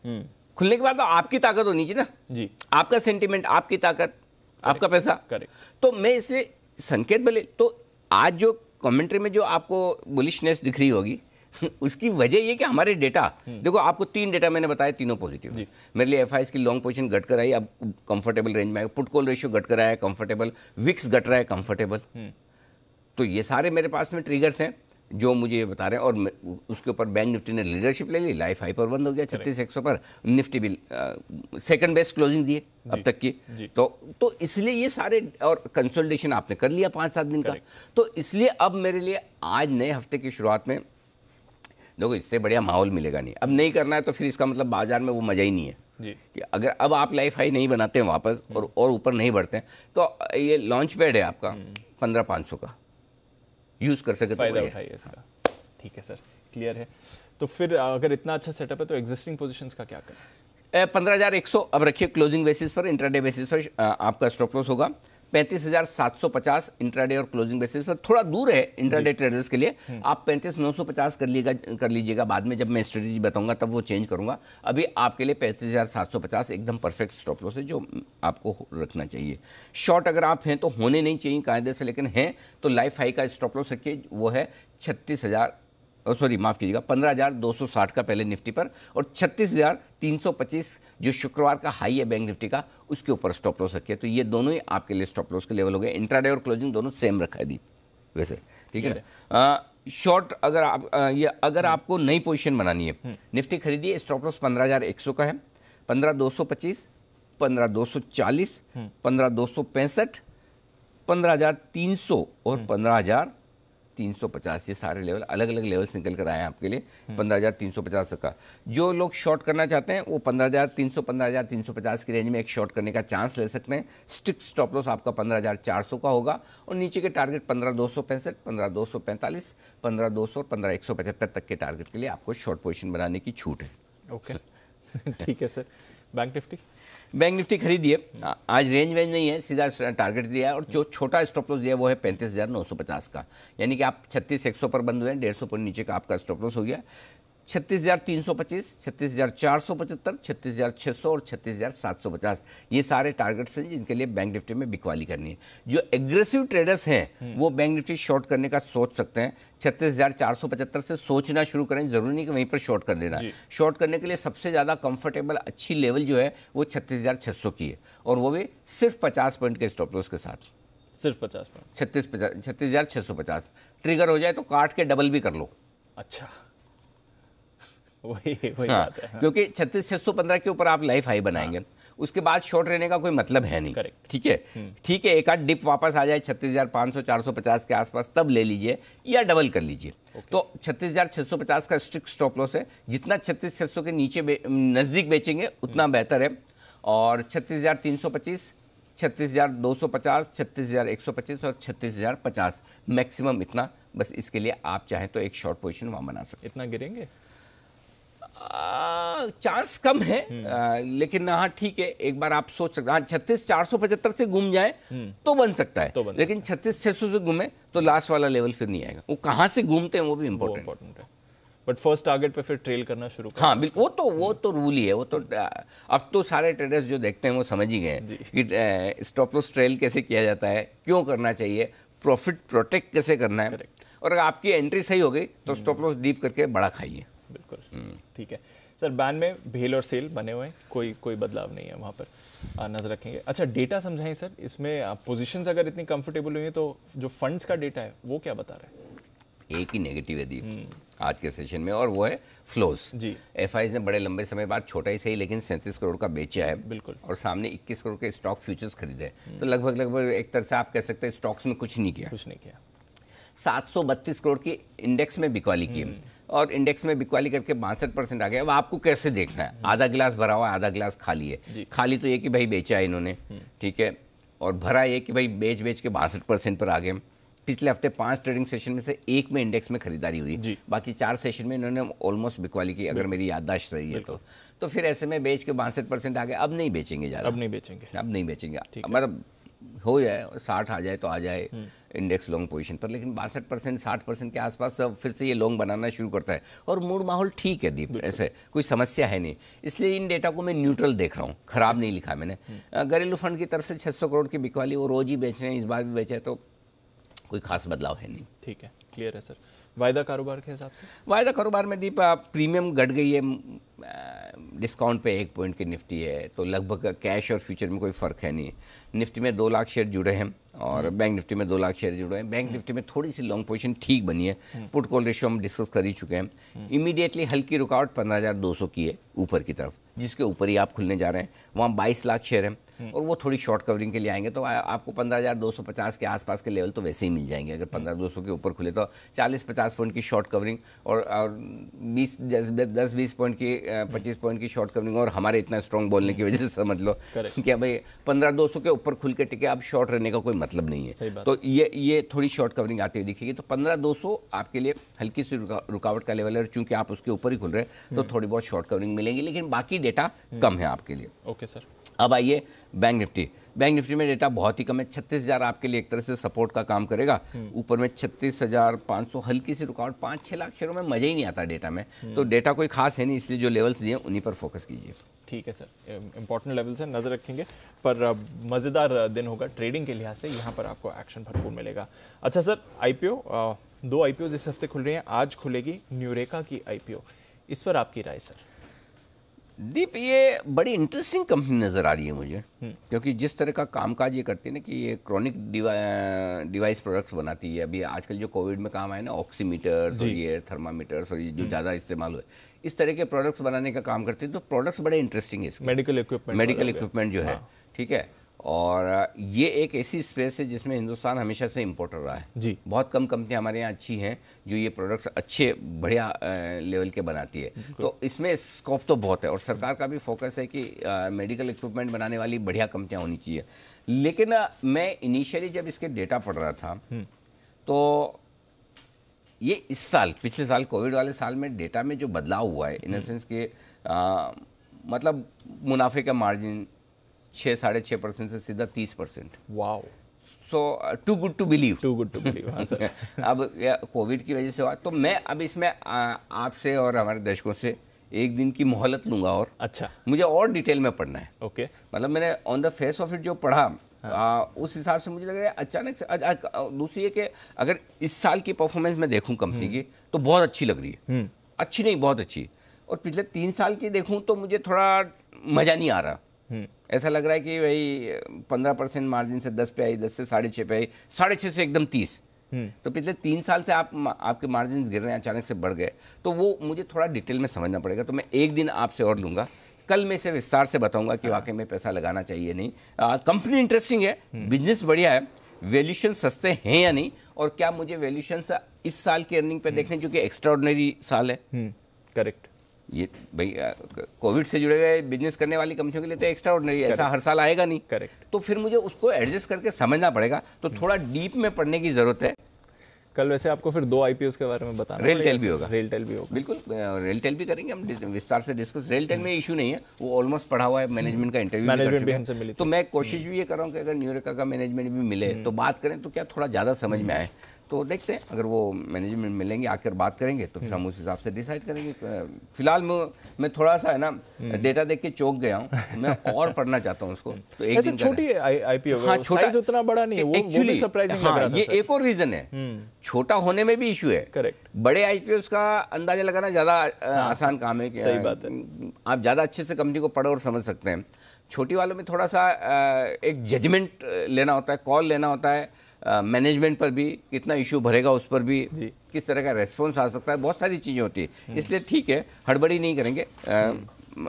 खुलने के बाद तो आपकी ताकत होनी चाहिए ना जी, आपका सेंटीमेंट, आपकी ताकत, आपका पैसा। करेक्ट। तो मैं इसलिए संकेत भले, तो आज जो कमेंट्री में जो आपको बुलिशनेस दिख रही होगी उसकी वजह ये कि हमारे डेटा, देखो आपको 3 डेटा मैंने बताया, तीनों पॉजिटिव। मेरे लिए FIs की लॉन्ग पोजीशन घट कर आई, अब कंफर्टेबल रेंज में आएगा, पुट कॉल रेशियो घट कर आया है, कंफर्टेबल, विक्स घट रहा है, कंफर्टेबल। तो ये सारे मेरे पास में ट्रिगर्स हैं जो मुझे ये बता रहे हैं, और उसके ऊपर बैंक निफ्टी ने लीडरशिप ले ली, लाइफ हाई पर बंद हो गया 36,100 पर, निफ्टी भी सेकंड बेस्ट क्लोजिंग दिए अब तक की। तो इसलिए ये सारे, और कंसोलिडेशन आपने कर लिया 5-7 दिन का, तो इसलिए अब मेरे लिए आज नए हफ्ते की शुरुआत में देखो इससे बढ़िया माहौल मिलेगा नहीं। अब नहीं करना है तो फिर इसका मतलब बाजार में वो मजा ही नहीं है जी। कि अगर अब आप लाइफ हाई नहीं बनाते हैं वापस और ऊपर नहीं बढ़ते हैं, तो ये लॉन्च पैड है आपका 15,500 का, यूज कर सके तो उठाइए इसका। ठीक है सर, क्लियर है। तो फिर अगर इतना अच्छा सेटअप है तो एग्जिस्टिंग पोजीशंस का क्या करें? 15,100 अब रखिए क्लोजिंग बेसिस पर, इंट्राडे बेसिस पर आपका स्टॉप लॉस होगा 35,750 इंट्राडे और क्लोजिंग बेसिस पर। थोड़ा दूर है इंट्राडे ट्रेडर्स के लिए, आप 35,950 कर लीजिएगा, बाद में जब मैं स्ट्रेटेजी बताऊंगा तब वो चेंज करूंगा। अभी आपके लिए 35,750 एकदम परफेक्ट स्टॉप लॉस है जो आपको रखना चाहिए। शॉर्ट अगर आप हैं तो होने नहीं चाहिए कायदे से, लेकिन हैं तो लाइफ हाई का स्टॉप लॉस रखिए, वो है 15,260 का पहले निफ्टी पर, और 36,325 जो शुक्रवार का हाई है बैंक निफ्टी का, उसके ऊपर स्टॉप लॉस रखिए। तो ये दोनों ही आपके लिए स्टॉप लॉस के लेवल हो गए। इंट्राडे और क्लोजिंग दोनों सेम रखा है दीप वैसे, ठीक है ना। शॉर्ट अगर आप अगर आपको नई पोजीशन बनानी है, निफ्टी खरीदिए, स्टॉप लॉस 15,100 का है, 15,225, 15,240, 15,265, 15,300 और 15,350, ये सारे लेवल अलग अलग लेवल्स निकल कर आए हैं आपके लिए। 15,350 तक का जो लोग शॉर्ट करना चाहते हैं वो 15,300 15,350 की रेंज में एक शॉर्ट करने का चांस ले सकते हैं। स्ट्रिक्ट स्टॉप लॉस आपका 15,400 का होगा, और नीचे के टारगेट 15,265, 15,245, 15,200 और 15,175 तक के टारगेट के लिए आपको शॉर्ट पोजीशन बनाने की छूट है। ओके ठीक है सर। बैंक निफ्टी खरीदिए, आज रेंज नहीं है, सीधा टारगेट दिया है, और जो छोटा स्टॉप लॉस दिया है वो है 35,950 का, यानी कि आप 36,100 पर बंद हुए हैं, 150 पॉइंट नीचे का आपका स्टॉप लॉस हो गया। 36,325, 36,475, 36,600 और 36,750, ये सारे टारगेट्स हैं जिनके लिए बैंक निफ्टी में बिकवाली करनी है। जो एग्रेसिव ट्रेडर्स हैं वो बैंक निफ्टी शॉर्ट करने का सोच सकते हैं। 36,475 से सोचना शुरू करें, जरूरी नहीं कि वहीं पर शॉर्ट कर देना। शॉर्ट करने के लिए सबसे ज़्यादा कंफर्टेबल अच्छी लेवल जो है वो 36,600 की है, और वो भी सिर्फ 50 पॉइंट के स्टॉप लॉस के साथ, सिर्फ 50 पॉइंट, 36,650 ट्रिगर हो जाए तो काट के डबल भी कर लो। अच्छा, वही हाँ, बात है। क्योंकि 36,615 के ऊपर आप लाइफ हाई बनाएंगे, उसके बाद शॉर्ट रहने का कोई मतलब है नहीं। करेक्ट, ठीक है, ठीक है, एक आध डिप वापस आ जाए 36,500 450 के आसपास, तब ले लीजिए या डबल कर लीजिए। तो 36,650 का स्ट्रिक्ट स्टॉप लॉस है, जितना 36,600 के नीचे नजदीक बेचेंगे उतना बेहतर है। और 36,325, 36,250, 36,125 और 36,050 मैक्सिमम, इतना बस। इसके लिए आप चाहें तो एक शॉर्ट पोजीशन वहां बना सकते। इतना गिरेंगे चांस कम है, लेकिन हाँ ठीक है, एक बार आप सोच सकते हैं। 36,475 से घूम जाए तो बन सकता है, लेकिन 36,600 से घूमे तो लास्ट वाला लेवल फिर नहीं आएगा। वो कहां से घूमते हैं वो भी इंपॉर्टेंट है। बट फर्स्ट टारगेट पे फिर ट्रेल करना शुरू करें। हाँ बिल्कुल, वो तो रूल ही है। वो तो अब तो सारे ट्रेडर्स जो देखते हैं वो समझ ही गए कि स्टॉप लॉस ट्रेल कैसे किया जाता है, क्यों करना चाहिए, प्रॉफिट प्रोटेक्ट कैसे करना है। और अगर आपकी एंट्री सही हो गई तो स्टॉप लॉस डीप करके बड़ा खाइए। बिल्कुल, ठीक है सर। बैन में भेल और सेल बने हुए हैं, कोई बदलाव नहीं है, वहाँ पर नजर रखेंगे। अच्छा, डेटा समझाएं सर, इसमें पोजीशंस अगर इतनी कंफर्टेबल हुई है तो जो फंड्स का डेटा है वो क्या बता रहा है? एक ही नेगेटिव है दी, आज के सेशन में, और वो है फ्लोज जी। एफआईज ने बड़े लंबे समय बाद, छोटा ही सही लेकिन 37 करोड़ का बेचा है, बिल्कुल, और सामने 21 करोड़ के स्टॉक फ्यूचर्स खरीदे। तो लगभग एक तरह से आप कह सकते हैं स्टॉक्स में कुछ नहीं किया। 732 करोड़ की इंडेक्स में बिकवाली की, और इंडेक्स में बिकवाली करके 62% आ गया। अब आपको कैसे देखना है, आधा गिलास भरा हुआ, आधा गिलास खाली है। खाली तो ये कि भाई बेचा है इन्होंने, ठीक है, और भरा ये कि भाई बेच के 62% पर आ गए। पिछले हफ्ते 5 ट्रेडिंग सेशन में से एक में इंडेक्स में खरीदारी हुई, बाकी 4 सेशन में इन्होंने ऑलमोस्ट बिकवाली की, अगर मेरी याददाश्त रही है तो फिर ऐसे में बेच के 62% आ गए। अब नहीं बेचेंगे ज़्यादा, अब नहीं बेचेंगे। मतलब हो जाए 60 आ जाए तो आ जाए इंडेक्स लॉन्ग पोजीशन पर, लेकिन 62% 60% के आसपास फिर से ये लॉन्ग बनाना शुरू करता है, और मूड माहौल ठीक है दीप, ऐसे कोई समस्या है नहीं। इसलिए इन डेटा को मैं न्यूट्रल देख रहा हूँ, खराब नहीं लिखा मैंने। घरेलू फंड की तरफ से 600 करोड़ की बिकवाली, वो रोज ही बेच रहे हैं, इस बार भी बेचे, तो कोई खास बदलाव है नहीं। ठीक है, क्लियर है सर। वायदा कारोबार के हिसाब से, वायदा कारोबार में दीप प्रीमियम घट गई है, डिस्काउंट पे 1 पॉइंट की निफ्टी है, तो लगभग कैश और फ्यूचर में कोई फर्क है नहीं। निफ्टी में 2 लाख शेयर जुड़े हैं, और बैंक निफ्टी में 2 लाख शेयर जुड़े हैं। बैंक निफ्टी में थोड़ी सी लॉन्ग पोजीशन ठीक बनी है, पुट कॉल रेशियो हम डिस्कस कर ही चुके हैं। इमीडिएटली हल्की रुकावट 15,200 की है ऊपर की तरफ, जिसके ऊपर ही आप खुलने जा रहे हैं। वहाँ 22 लाख शेयर हैं, और वो थोड़ी शॉर्ट कवरिंग के लिए आएंगे, तो आपको 15,250 के आसपास के लेवल तो वैसे ही मिल जाएंगे। अगर 15,200 के ऊपर खुले तो 40-50 पॉइंट की शॉर्ट कवरिंग, और 10-20 पॉइंट की 25 पॉइंट की शॉर्ट कवरिंग, और हमारे इतना स्ट्रॉन्ग बोलने की वजह से समझ लो क्या भाई 15,200 के ऊपर खुल के टिके, अब शॉर्ट रहने का कोई मतलब नहीं है। तो ये थोड़ी शॉर्ट कवरिंग आती हुई दिखेगी। तो 15,200 आपके लिए हल्की सी रुकावट का लेवल है, और चूंकि आप उसके ऊपर ही खुल रहे हैं तो थोड़ी बहुत शॉर्ट कवरिंग मिलेंगी, लेकिन बाकी डेटा कम है आपके लिए। Okay sir. अब आइए बैंक निफ्टी में डेटा बहुत ही कम है। 36,000 आपके लिए एक तरह से सपोर्ट का काम करेगा, ऊपर में 36,500, हल्की सी रुकावट। 5-6 लाख शेयरों में मजा ही नहीं आता डेटा में, तो डेटा कोई खास है नहीं, इसलिए जो लेवल्स दिए उन्हीं पर फोकस कीजिए। ठीक है सर, इंपॉर्टेंट लेवल्स है, नजर रखेंगे। पर मजेदार दिन होगा ट्रेडिंग के लिहाज से, यहाँ पर आपको एक्शन भरपूर मिलेगा। अच्छा सर, आईपीओ 2 आईपीओ इस हफ्ते खुल रही हैं, आज खुलेगी न्यूरेका की आईपीओ, इस पर आपकी राय सर? दीप, ये बड़ी इंटरेस्टिंग कंपनी नज़र आ रही है मुझे, क्योंकि जिस तरह का कामकाज ये करती है ना, कि ये क्रॉनिक डिवाइस प्रोडक्ट्स बनाती है। अभी आजकल जो कोविड में काम आए ना, ऑक्सीमीटर्स और ये थर्मामीटर्स और ये जो ज़्यादा इस्तेमाल हुए, इस तरह के प्रोडक्ट्स बनाने का काम करती है। तो प्रोडक्ट्स बड़े इंटरेस्टिंग है इसके, मेडिकल इक्विपमेंट जो है, ठीक है। और ये एक ऐसी स्पेस है जिसमें हिंदुस्तान हमेशा से इम्पोर्टर रहा है जी। बहुत कम कंपनियां हमारे यहाँ अच्छी हैं जो ये प्रोडक्ट्स अच्छे बढ़िया लेवल के बनाती है, तो इसमें स्कोप तो बहुत है। और सरकार का भी फोकस है कि मेडिकल इक्विपमेंट बनाने वाली बढ़िया कंपनियां होनी चाहिए। लेकिन मैं इनिशियली जब इसके डेटा पढ़ रहा था तो ये इस साल, पिछले साल कोविड वाले साल में डेटा में जो बदलाव हुआ है, इन द सेंस के मतलब मुनाफे का मार्जिन 6-6.5% से सीधा 30%। Wow, so too good to believe. हाँ सर। अब कोविड की वजह से हुआ, तो मैं अब इसमें आपसे और हमारे दर्शकों से एक दिन की मोहलत लूंगा, और अच्छा, मुझे और डिटेल में पढ़ना है। ओके, मतलब मैंने on the face of it जो पढ़ा, उस हिसाब से मुझे लग रहा है अचानक से। दूसरी है कि अगर इस साल की परफॉर्मेंस में देखूं कंपनी की, तो बहुत अच्छी लग रही है, अच्छी नहीं बहुत अच्छी। और पिछले 3 साल की देखूं तो मुझे थोड़ा मजा नहीं आ रहा। ऐसा लग रहा है कि भाई 15% मार्जिन से 10 पे आई, 10 से 6.5 पे आई, 6.5 से एकदम 30। तो पिछले 3 साल से आपके मार्जिन गिर रहे हैं, अचानक से बढ़ गए, तो वो मुझे थोड़ा डिटेल में समझना पड़ेगा। तो मैं एक दिन आपसे और लूंगा, कल मैं इसे विस्तार से बताऊंगा कि वाकई में पैसा लगाना चाहिए नहीं। कंपनी इंटरेस्टिंग है, बिजनेस बढ़िया है, वैल्यूएशन सस्ते हैं या नहीं, और क्या मुझे वैल्यूएशन इस साल की अर्निंग पे देखने, जो कि एक्स्ट्राऑर्डिनरी साल है। करेक्ट, ये भाई कोविड से जुड़े हुए बिजनेस करने वाली कंपनियों के लिए तो एक्स्ट्रा ऑर्डिनरी, ऐसा हर साल आएगा नहीं। करेक्ट, तो फिर मुझे उसको एडजस्ट करके समझना पड़ेगा, तो थोड़ा डीप में पढ़ने की जरूरत है। कल वैसे आपको फिर 2 आईपीओ के बारे में बताना, रेल टेल भी होगा, बिल्कुल रेल टेल भी करेंगे हम विस्तार से डिस्कस। रेल टेल में इशू नहीं है, वो ऑलमोस्ट पढ़ा हुआ है, मैनेजमेंट का इंटरव्यू भी हमसे मिली, तो मैं कोशिश भी ये कर रहा हूँ कि अगर न्यूरेका का मैनेजमेंट भी मिले तो बात करें, तो क्या थोड़ा ज़्यादा समझ में आए। तो देखते हैं, अगर वो मैनेजमेंट मिलेंगे, आकर बात करेंगे, तो फिर हम उस हिसाब से डिसाइड करेंगे। फिलहाल मैं थोड़ा सा है ना डेटा देख के चौंक गया हूँ, मैं और पढ़ना चाहता हूँ उसको। तो एक दिन छोटी आईपीओ, हाँ, छोटा, उतना बड़ा नहीं है, वो भी सरप्राइजिंग लग रहा था। ये एक और रीजन है, छोटा होने में भी इशू है। करेक्ट, बड़े आईपीओ का अंदाजा लगाना ज्यादा आसान काम है। सही बात है, आप ज्यादा अच्छे से कंपनी को पढ़ो और समझ सकते हैं। छोटी वालों में थोड़ा सा एक जजमेंट लेना होता है, कॉल लेना होता है, मैनेजमेंट पर भी कितना इशू भरेगा, उस पर भी जी। किस तरह का रेस्पॉन्स आ सकता है, बहुत सारी चीज़ें होती है। इसलिए ठीक है, हड़बड़ी नहीं करेंगे,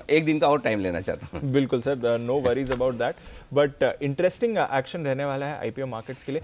एक दिन का और टाइम लेना चाहता हूँ। बिल्कुल sir, no worries about that, but interesting action रहने वाला है आईपीओ मार्केट्स के लिए।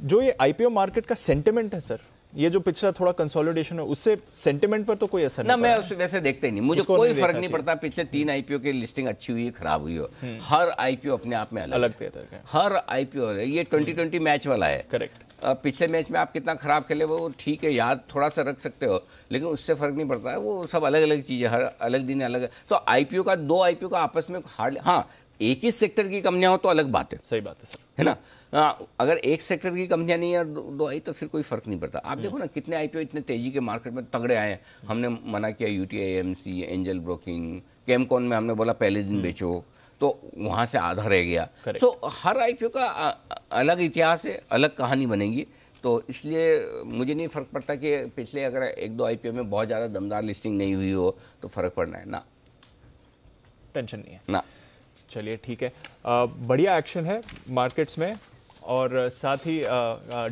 जो ये आईपीओ मार्केट का सेंटिमेंट है सर, ये जो पिछला थोड़ा कंसोलिडेशन है, उससे सेंटिमेंट पर तो कोई असर ना, नहीं मैं उससे वैसे देखते ही नहीं, मुझे उसको कोई नहीं फर्क देखना नहीं पड़ता पिछले 3 आईपीओ की लिस्टिंग अच्छी हुई खराब हुई हो। हर आईपीओ अपने आप में अलग है। तरह का। हर आईपीओ ये 2020 मैच वाला है। करेक्ट। पिछले मैच में आप कितना खराब खेले वो ठीक है, याद थोड़ा सा रख सकते हो, लेकिन उससे फर्क नहीं पड़ता है, वो सब अलग अलग चीज़ें, हर अलग दिन अलग है। तो आईपीओ का, 2 आईपीओ का आपस में हार्ड, हाँ एक ही सेक्टर की कंपनियां हो तो अलग बात है। सही बात है सर, है ना। अगर एक सेक्टर की कंपनियां नहीं है और 2 आई तो फिर कोई फर्क नहीं पड़ता। आप देखो ना कितने आईपीओ इतने तेजी के मार्केट में तगड़े आए हैं। हमने मना किया UTI AMC, angel broking, Chemcon में हमने बोला पहले दिन बेचो, तो वहां से आधा रह गया। तो हर आईपीओ का अलग इतिहास है, अलग कहानी बनेगी। तो इसलिए मुझे नहीं फर्क पड़ता कि पिछले अगर 1-2 आईपीओ में बहुत ज़्यादा दमदार लिस्टिंग नहीं हुई हो तो फर्क पड़ना है ना, टेंशन नहीं है ना। चलिए ठीक है, बढ़िया एक्शन है मार्केट्स में, और साथ ही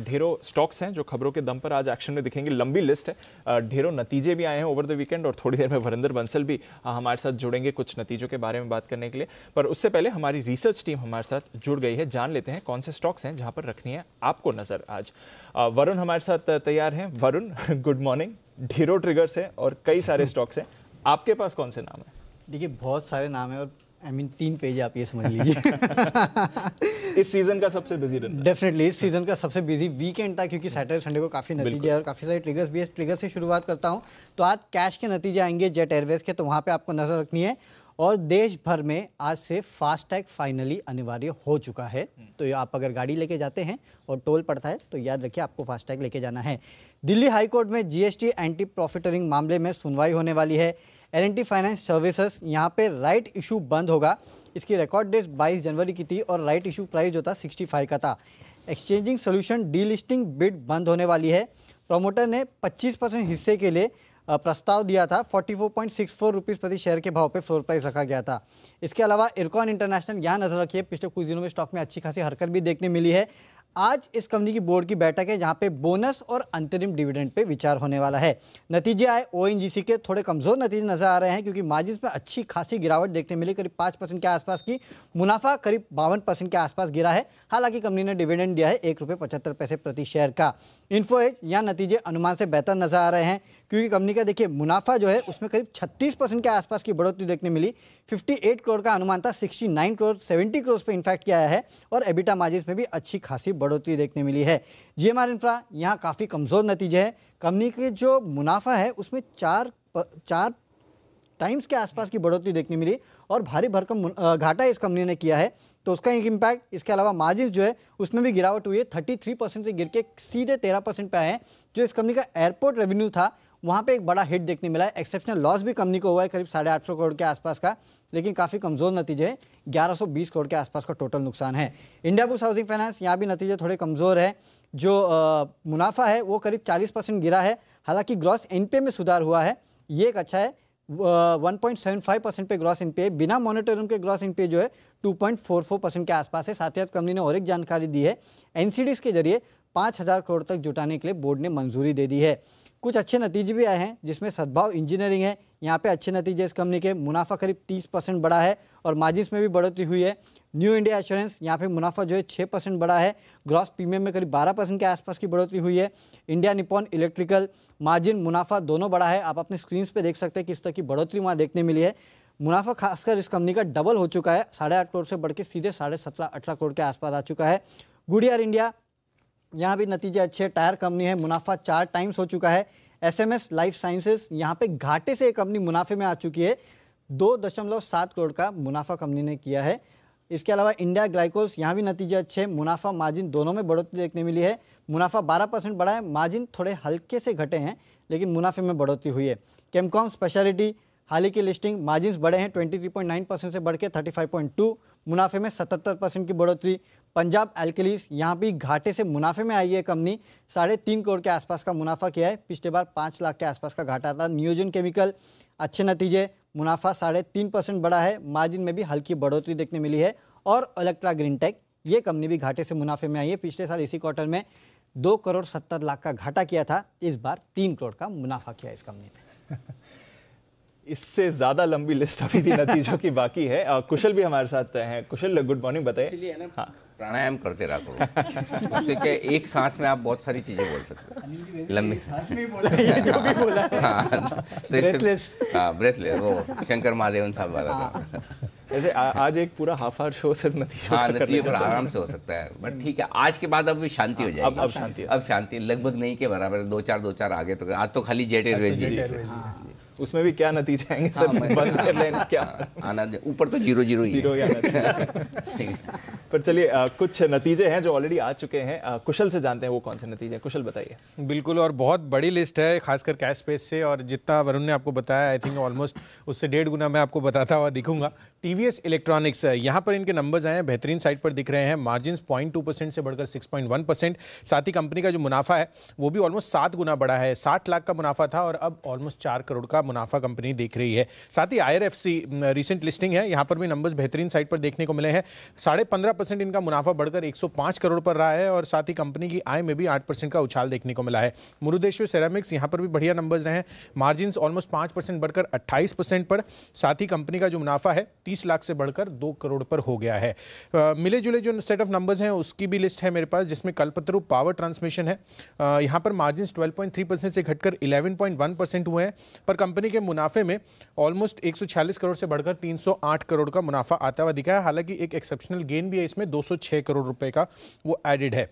ढेरों स्टॉक्स हैं जो खबरों के दम पर आज एक्शन में दिखेंगे। लंबी लिस्ट है, ढेरों नतीजे भी आए हैं ओवर द वीकेंड, और थोड़ी देर में वरिंदर बंसल भी हमारे साथ जुड़ेंगे कुछ नतीजों के बारे में बात करने के लिए। पर उससे पहले हमारी रिसर्च टीम हमारे साथ जुड़ गई है, जान लेते हैं कौन से स्टॉक्स हैं जहां पर रखनी है आपको नजर आज। वरुण हमारे साथ तैयार हैं। Varun, good morning. ढेरों ट्रिगर्स है और कई सारे स्टॉक्स हैं, आपके पास कौन से नाम है? देखिए बहुत सारे नाम है, और 3 पेज आप ये समझ लीजिए। इस सीजन का सबसे बिजी दिन, डेफिनेटली इस सीजन का सबसे बिजी वीकेंड था, क्योंकि सैटरडे संडे को काफ़ी नतीजे और काफ़ी सारे ट्रिगर्स भी है। ट्रिगर से शुरुआत करता हूँ, तो आज कैश के नतीजे आएंगे जेट एयरवेज के, तो वहाँ पे आपको नजर रखनी है। और देश भर में आज से फास्टैग फाइनली अनिवार्य हो चुका है। तो आप अगर गाड़ी लेके जाते हैं और टोल पड़ता है तो याद रखिए आपको फास्टैग लेके जाना है। दिल्ली हाईकोर्ट में जीएसटी एंटी प्रॉफिटरिंग मामले में सुनवाई होने वाली है। L&T फाइनेंस सर्विसेज यहाँ पे राइट इशू बंद होगा। इसकी रिकॉर्ड डेट 22 जनवरी की थी और राइट इशू प्राइस जो था 65 का था। एक्सचेंजिंग सोल्यूशन डीलिस्टिंग बिड बंद होने वाली है। प्रमोटर ने 25% हिस्से के लिए प्रस्ताव दिया था। 44.64 रुपीज़ प्रति शेयर के भाव पे फ्लोर प्राइस रखा गया था। इसके अलावा इरकॉन इंटरनेशनल, यहाँ नजर रखिए, पिछले कुछ दिनों में स्टॉक में अच्छी खासी हरकत भी देखने मिली है। आज इस कंपनी की बोर्ड की बैठक है जहां पे बोनस और अंतरिम डिविडेंड पे विचार होने वाला है। नतीजे आए ओएनजीसी के, थोड़े कमजोर नतीजे नजर आ रहे हैं क्योंकि मार्जिन में अच्छी खासी गिरावट देखने मिली, करीब 5% के आसपास की। मुनाफा करीब 52% के आसपास गिरा है। हालांकि कंपनी ने डिविडेंड दिया है ₹1.75 प्रति शेयर का। इन्फो एज, यहाँ नतीजे अनुमान से बेहतर नजर आ रहे हैं क्योंकि कंपनी का देखिए मुनाफा जो है उसमें करीब 36% के आसपास की बढ़ोतरी देखने मिली। 58 करोड़ का अनुमान था, 69 करोड़ 70 करोड़ पे इन्फैक्ट किया है। और एबिटा मार्जिन में भी अच्छी खासी बढ़ोतरी देखने मिली है। जीएमआर इंफ्रा, यहाँ काफ़ी कमज़ोर नतीजे हैं। कंपनी के जो मुनाफा है उसमें 4 टाइम्स के आसपास की बढ़ोतरी देखने मिली और भारी भरकम घाटा इस कंपनी ने किया है, तो उसका एक इम्पैक्ट। इसके अलावा मार्जिन जो है उसमें भी गिरावट हुई है, 33% से गिर के सीधे 13% पे आए हैं। जो इस कंपनी का एयरपोर्ट रेवेन्यू था वहाँ पे एक बड़ा हिट देखने मिला है। एक्सेप्शनल लॉस भी कंपनी को हुआ है करीब 850 करोड़ के आसपास का, लेकिन काफ़ी कमज़ोर नतीजे हैं, 1120 करोड़ के आसपास का टोटल नुकसान है। इंडिया बुल्स हाउसिंग फाइनेंस, यहाँ भी नतीजे थोड़े कमज़ोर है। जो मुनाफा है वो करीब 40% गिरा है। हालांकि ग्रॉस एनपीए में सुधार हुआ है, ये एक अच्छा है। 1.75% पे ग्रॉस एनपीए, बिना मॉनिटरिंग के ग्रॉस एनपीए जो है 2.44% के आसपास है। साथ ही साथ कंपनी ने और एक जानकारी दी है, एनसीडीज के जरिए 5000 करोड़ तक जुटाने के लिए बोर्ड ने मंजूरी दे दी है। कुछ अच्छे नतीजे भी आए हैं जिसमें सद्भाव इंजीनियरिंग है, यहाँ पे अच्छे नतीजे इस कंपनी के। मुनाफा करीब 30% बढ़ा है और मार्जिन में भी बढ़ोतरी हुई है। न्यू इंडिया एश्योरेंस, यहाँ पे मुनाफा जो है 6% बढ़ा है, ग्रॉस प्रीमियम में करीब 12% के आसपास की बढ़ोतरी हुई है। इंडिया निपॉन इलेक्ट्रिकल, मार्जिन मुनाफा दोनों बढ़ा है। आप अपने स्क्रीन पे देख सकते हैं किस तरह की बढ़ोतरी वहाँ देखने मिली है। मुनाफा खासकर इस कंपनी का डबल हो चुका है, 8.5 करोड़ से बढ़ के सीधे 17.5-18 करोड़ के आसपास आ चुका है। गुडियर इंडिया, यहाँ भी नतीजे अच्छे, टायर कंपनी है, मुनाफा 4 टाइम्स हो चुका है। एसएमएस लाइफ साइंसेस, यहाँ पे घाटे से कंपनी मुनाफे में आ चुकी है, 2.7 करोड़ का मुनाफा कंपनी ने किया है। इसके अलावा इंडिया ग्लाइकोस, यहाँ भी नतीजे अच्छे, मुनाफा मार्जिन दोनों में बढ़ोतरी देखने मिली है। मुनाफा 12% बढ़ा है, मार्जिन थोड़े हल्के से घटे हैं लेकिन मुनाफे में बढ़ोतरी हुई है। केमकॉम स्पेशलिटी, हाल ही की लिस्टिंग, मार्जिन बढ़े हैं 23.9% से बढ़ के 35.2, मुनाफे में 77% की बढ़ोतरी। पंजाब एल्कलीस, यहाँ भी घाटे से मुनाफे में आई है कंपनी, 3.5 करोड़ के आसपास का मुनाफा किया है, पिछले बार 5 लाख के आसपास का घाटा था। नियोजन केमिकल, अच्छे नतीजे, मुनाफा 3.5% बढ़ा है, मार्जिन में भी हल्की बढ़ोतरी देखने मिली है। और इलेक्ट्रा ग्रीन टेक, ये कंपनी भी घाटे से मुनाफे में आई है। पिछले साल इसी क्वार्टर में 2 करोड़ 70 लाख का घाटा किया था, इस बार 3 करोड़ का मुनाफा किया इस कंपनी ने। इससे ज्यादा लंबी लिस्ट अभी भी नतीजों की बाकी है। कुशल भी हमारे साथ हैं। कुशल, गुड मॉर्निंग, बताइए। इसलिए ना, हाँ, प्राणायाम करते रहा करो, उससे क्या एक सांस में आप बहुत सारी चीजें बोल सकते हो। लंबी ब्रेथलेस, वो शंकर महादेवन साहब वाला था। जैसे आज एक पूरा हाफ आवर शो सिर्फ नतीजों हाँ, का करने नतीजे पर आराम से हो सकता है, बट ठीक है, आज के बाद अब शांति हो जाएगी। अब शांति है। अब शांति लगभग नहीं के बराबर, 2-4 आगे तो आज तो खाली जेट एयरवेज जी, उसमें भी क्या नतीजे आएंगे सर? बंद कर लेना क्या आना, ऊपर तो 0-0 ही है। पर चलिए, कुछ नतीजे हैं जो ऑलरेडी आ चुके हैं। कुशल से जानते हैं वो कौन से नतीजे हैं। कुशल, बताइए। बिल्कुल, और बहुत बड़ी लिस्ट है, खासकर कैश स्पेस से, और जितना वरुण ने आपको बताया, आई थिंक ऑलमोस्ट उससे 1.5 गुना मैं आपको बताता हुआ दिखूंगा। टीवीएस इलेक्ट्रॉनिक्स, यहाँ पर इनके नंबर्स आए हैं, बेहतरीन साइड पर दिख रहे हैं। मार्जिन 0.2% से बढ़कर 6.1%। साथ ही कंपनी का जो मुनाफा है वो भी ऑलमोस्ट 7 गुना बढ़ा है। 60 लाख का मुनाफा था और अब ऑलमोस्ट 4 करोड़ का मुनाफा कंपनी देख रही है। साथ ही IRFC रिसेंट लिस्टिंग है, यहाँ पर भी नंबर्स बेहतरीन साइड पर देखने को मिले हैं। 15.5% इनका मुनाफा बढ़कर 105 करोड़ पर रहा है और साथ ही कंपनी की आय में भी 8% का उछाल देखने को मिला है। मुरुदेश्वर सेरामिक्स, यहाँ पर भी बढ़िया नंबर्स रहे हैं। मार्जिन ऑलमोस्ट 5% बढ़कर 28% पर। साथ ही कंपनी का जो मुनाफा है 30 लाख से बढ़कर 2 करोड़ पर हो गया है। मिले जुले जो सेट ऑफ नंबर्स हैं उसकी भी लिस्ट है मेरे पास, जिसमें कल्पतरु पावर ट्रांसमिशन है। यहाँ पर मार्जिन 12.3% से घटकर 11.1% हुए हैं, पर कंपनी के मुनाफे में ऑलमोस्ट 146 करोड़ से बढ़कर 308 करोड़ का मुनाफा आता हुआ दिखा है। हालांकि एक एक्सेप्शनल गेन भी है इसमें, 206 करोड़ रुपए का वो एडेड है।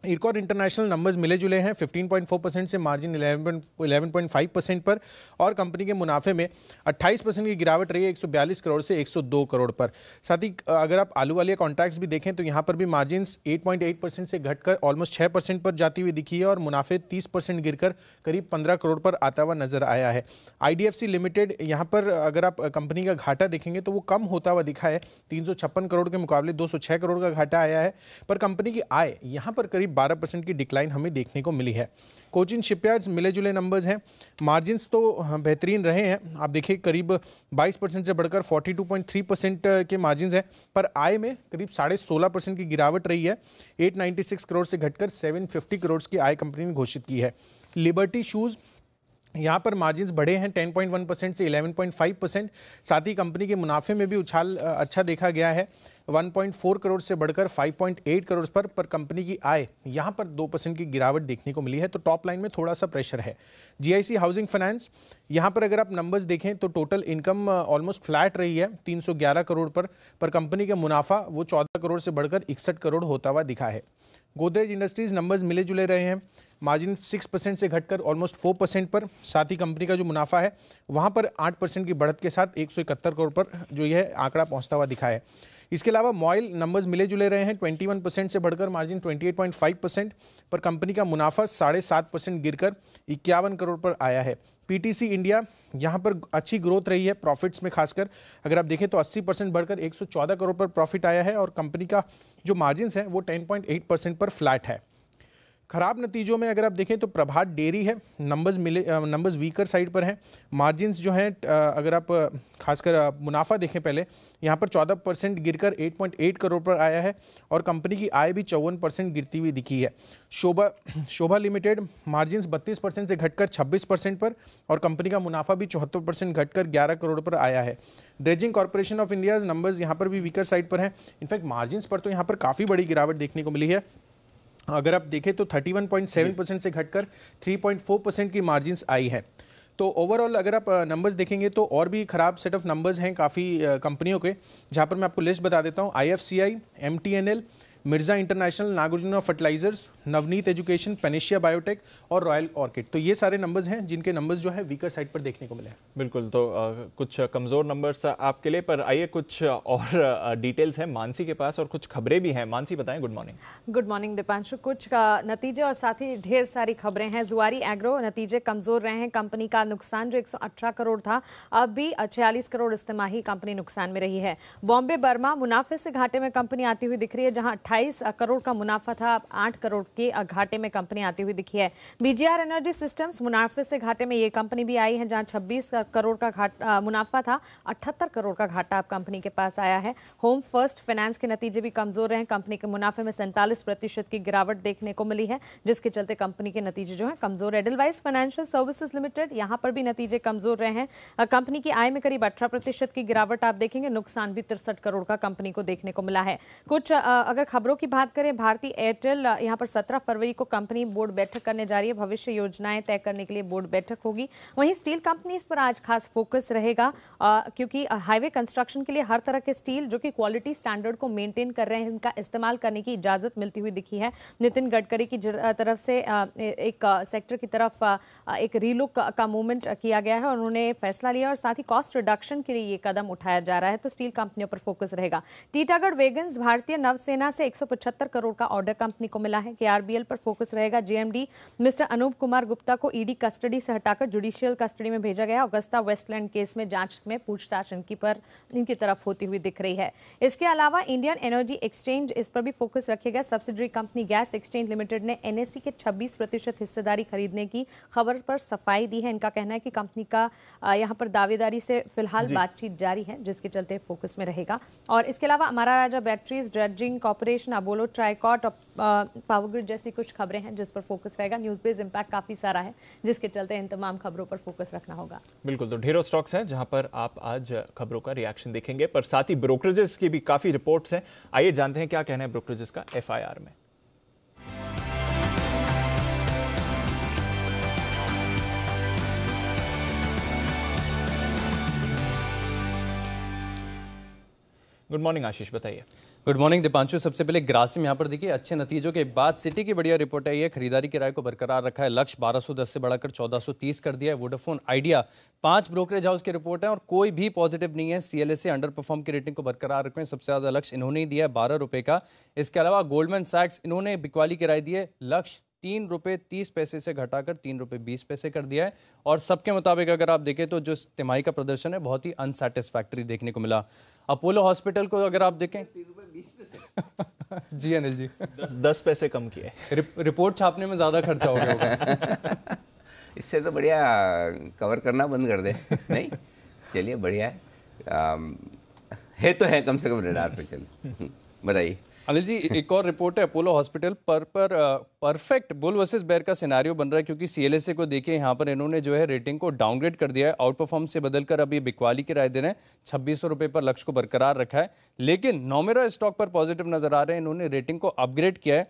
इरकॉन इंटरनेशनल नंबर्स मिले जुले हैं, 15.4% से मार्जिन 11.5% पर, और कंपनी के मुनाफे में 28% की गिरावट रही है, 142 करोड़ से 102 करोड़ पर। साथ ही अगर आप आलू वाले कॉन्ट्रैक्ट्स भी देखें तो यहाँ पर भी मार्जिन 8.8% से घटकर ऑलमोस्ट 6% पर जाती हुई दिखी है और मुनाफे 30% गिरकर करीब 15 करोड़ पर आता हुआ नजर आया है। IDFC लिमिटेड, यहाँ पर अगर आप कंपनी का घाटा देखेंगे तो वो कम होता हुआ दिखा है, 356 करोड़ के मुकाबले 206 करोड़ का घाटा आया है, पर कंपनी की आय यहाँ पर करीब 12% की डिक्लाइन हमें देखने को मिली है। कोचिन शिपयार्ड्स, मिले जुले नंबर्स हैं। मार्जिन्स तो बेहतरीन रहे हैं, आप देखिए करीब 22% से बढ़कर 42.3% के मार्जिन्स हैं, पर आय में करीब 16.5% की गिरावट रही है। 896 करोड़ से घटकर 750 करोड़ की आय कंपनी ने घोषित की है। लिबर्टी शूज़, यहाँ पर मार्जिन्स बढ़े हैं 10.1% से 11.5%। साथ ही कंपनी के मुनाफे में भी उछाल अच्छा देखा गया है, 1.4 करोड़ से बढ़कर 5.8 करोड़ पर कंपनी की आय यहाँ पर 2% की गिरावट देखने को मिली है, तो टॉप लाइन में थोड़ा सा प्रेशर है। GIC हाउसिंग फाइनेंस, यहाँ पर अगर आप नंबर्स देखें तो टोटल इनकम ऑलमोस्ट फ्लैट रही है 311 करोड़ पर कंपनी का मुनाफा वो 14 करोड़ से बढ़कर 61 करोड़ होता हुआ दिखा है। गोदरेज इंडस्ट्रीज, नंबर्स मिले जुले रहे हैं, मार्जिन 6% से घटकर ऑलमोस्ट 4% पर। साथ ही कंपनी का जो मुनाफा है वहाँ पर 8% की बढ़त के साथ 171 करोड़ पर जो यह आंकड़ा पहुँचता हुआ दिखा है। इसके अलावा मॉइल, नंबर्स मिले जुले रहे हैं, 21% से बढ़कर मार्जिन 28.5% पर कंपनी का मुनाफा 7.5% गिरकर 51 करोड़ पर आया है। PTC इंडिया, यहाँ पर अच्छी ग्रोथ रही है प्रॉफिट्स में, खासकर अगर आप देखें तो 80% बढ़कर 114 करोड़ पर प्रॉफिट आया है और कंपनी का जो मार्जिन है वो 10.8% पर फ्लैट है। खराब नतीजों में अगर आप देखें तो प्रभात डेयरी है, नंबर्स वीकर साइड पर हैं। मार्जिन्स जो हैं अगर आप खासकर मुनाफा देखें पहले, यहाँ पर 14% गिरकर 8.8 करोड़ पर आया है और कंपनी की आय भी 54% गिरती हुई दिखी है। शोभा लिमिटेड, मार्जिन्स 32% से घटकर 26% पर और कंपनी का मुनाफा भी 74% घटकर 11 करोड़ पर आया है। Dredging corporation of India, numbers यहाँ पर भी वीकर साइड पर हैं। इनफैक्ट मार्जिन्स पर तो यहाँ पर काफ़ी बड़ी गिरावट देखने को मिली है, अगर आप देखें तो 31.7% से घटकर 3.4% की मार्जिन्स आई है। तो ओवरऑल अगर आप नंबर्स देखेंगे तो और भी खराब सेट ऑफ नंबर्स हैं काफ़ी कंपनियों के, जहां पर मैं आपको लिस्ट बता देता हूं। IFCI, MTNL, Mirza international, Nagarjuna fertilisers, Navneet education, Panacea biotech और रॉयल ऑर्किड, तो ये सारे नंबर्स हैं जिनके नंबर्स जो है वीकर साइड पर देखने को मिले हैं। बिल्कुल, तो कुछ कमज़ोर नंबर्स आपके लिए, पर आइए कुछ और डिटेल्स हैं मानसी के पास और कुछ खबरें भी हैं। मानसी, बताएं। Good morning. Good morning Deepanshu. कुछ नतीजे और साथ ही ढेर सारी खबरें हैं। जुआरी एग्रो, नतीजे कमज़ोर रहे हैं। कंपनी का नुकसान जो 118 करोड़ था अब भी 46 करोड़ इस तिमाही कंपनी नुकसान में रही है। बॉम्बे बर्मा, मुनाफे से घाटे में कंपनी आती हुई दिख रही है, जहाँ 28 करोड़ का मुनाफा था अब 8 करोड़ के घाटे में कंपनी आती हुई दिखी है। बीजीआर एनर्जी सिस्टम्स मुनाफे से घाटे में ये कंपनी भी आई है, जहां 26 करोड़ का मुनाफा था, 78 करोड़ का घाटा अब कंपनी के पास आया है। होम फर्स्ट फाइनेंस के नतीजे भी कमजोर रहे। कंपनी के मुनाफे में 47% की गिरावट देखने को मिली है, जिसके चलते कंपनी के नतीजे जो है कमजोर है। एडलवाइस फाइनेंशियल सर्विसेज लिमिटेड, यहां पर भी नतीजे कमजोर रहे हैं। कंपनी की आय में करीब 18% की गिरावट आप देखेंगे। नुकसान भी 63 करोड़ का कंपनी को देखने को मिला है। कुछ अगर खबरों की बात करें, भारतीय एयरटेल, यहां पर 17 फरवरी को कंपनी बोर्ड बैठक करने जा रही है। भविष्य योजनाएं तय करने के लिए बोर्ड बैठक होगी। वहीं स्टील कंपनीज पर आज खास फोकस रहेगा, क्योंकि हाईवे कंस्ट्रक्शन के लिए हर तरह के स्टील जो कि क्वालिटी स्टैंडर्ड को मेंटेन कर रहे हैं, इनका इस्तेमाल करने की इजाजत मिलती हुई दिखी है। नितिन गडकरी की तरफ से एक सेक्टर की तरफ एक रीलुक का मूवमेंट किया गया है और उन्होंने फैसला लिया और साथ ही कॉस्ट रिडक्शन के लिए ये कदम उठाया जा रहा है। तो स्टील कंपनियों पर फोकस रहेगा। टीटागढ़ वैगन्स, भारतीय नवसेना से 175 करोड़ का ऑर्डर कंपनी को मिला है। केआरबीएल पर फोकस रहेगा। जेएमडी मिस्टर अनूप कुमार गुप्ता को ईडी कस्टडी से हटाकर जुडिशियल कस्टडी में भेजा गया। अगस्ता वेस्टलैंड केस में जांच में पूछताछ इनकी तरफ होती हुई दिख रही है। इसके अलावा इंडियन एनर्जी एक्सचेंज, इस पर भी फोकस रखेगा। Subsidiary company gas exchange limited ने एनएससी के 26% हिस्सेदारी खरीदने की खबर पर सफाई दी है। इनका कहना है कि कंपनी का यहां पर दावेदारी से फिलहाल बातचीत जारी है, जिसके चलते फोकस में रहेगा। और इसके अलावा Amara Raja batteries, dredging corporation, Apollo ट्राइकॉट और पावर ग्रिड जैसी कुछ खबरें हैं जिस पर फोकस रहेगा। न्यूज बेस्ड इंपैक्ट काफी सारा है, जिसके चलते इन तमाम खबरों पर फोकस रखना होगा। बिल्कुल, तो ढेरों स्टॉक्स हैं जहां पर आप आज खबरों का रिएक्शन देखेंगे, पर साथ ही ब्रोकरेजेस की भी काफी रिपोर्ट्स हैं। आइए जानते हैं क्या कहना है ब्रोकरेजेस का एफआईआर में। गुड मॉर्निंग आशीष, बताइए। Good morning Deepanshu. सबसे पहले ग्रासिम यहाँ पर देखिए, अच्छे नतीजों के बाद सिटी की बढ़िया रिपोर्ट है। ये खरीदारी किराए को बरकरार रखा है। लक्ष्य 1210 से बढ़ाकर 1430 कर दिया है। वोडाफोन आइडिया 5 ब्रोकरेज हाउस की रिपोर्ट है और कोई भी पॉजिटिव नहीं है। सीएलएसए अंडर परफॉर्म की रेटिंग को बरकरार रखें। सबसे ज्यादा लक्ष्य इन्होंने ही दिया है 12 रुपए का। इसके अलावा गोल्डमैन सैक्स, इन्होंने बिकवाली किराए दिए। लक्ष्य 3 रुपये 30 पैसे से घटाकर 3 रुपये 20 पैसे कर दिया है। और सबके मुताबिक अगर आप देखें तो जो तिमाही का प्रदर्शन है बहुत ही अनसेटिस्फैक्टरी देखने को मिला। अपोलो हॉस्पिटल को अगर आप देखें 3 रुपये 20 पैसे जी अनिल जी 10 पैसे कम किए। रिपोर्ट छापने में ज्यादा खर्चा हो गया होगा। इससे तो बढ़िया कवर करना बंद कर दे। नहीं, चलिए बढ़िया है तो है, कम से कम रडार पे। चलिए बताइए अनिल जी, एक और रिपोर्ट है अपोलो हॉस्पिटल पर परफेक्ट बुल वर्सेस बेयर का सिनेरियो बन रहा है, क्योंकि सीएलएसए को देखिए यहाँ पर इन्होंने जो है रेटिंग को डाउनग्रेड कर दिया है। आउट परफॉर्म से बदलकर अभी बिकवाली की राय दे रहे हैं। 2600 रुपये पर लक्ष्य को बरकरार रखा है। लेकिन नोमेरा स्टॉक पर पॉजिटिव नजर आ रहे हैं। इन्होंने रेटिंग को अपग्रेड किया है।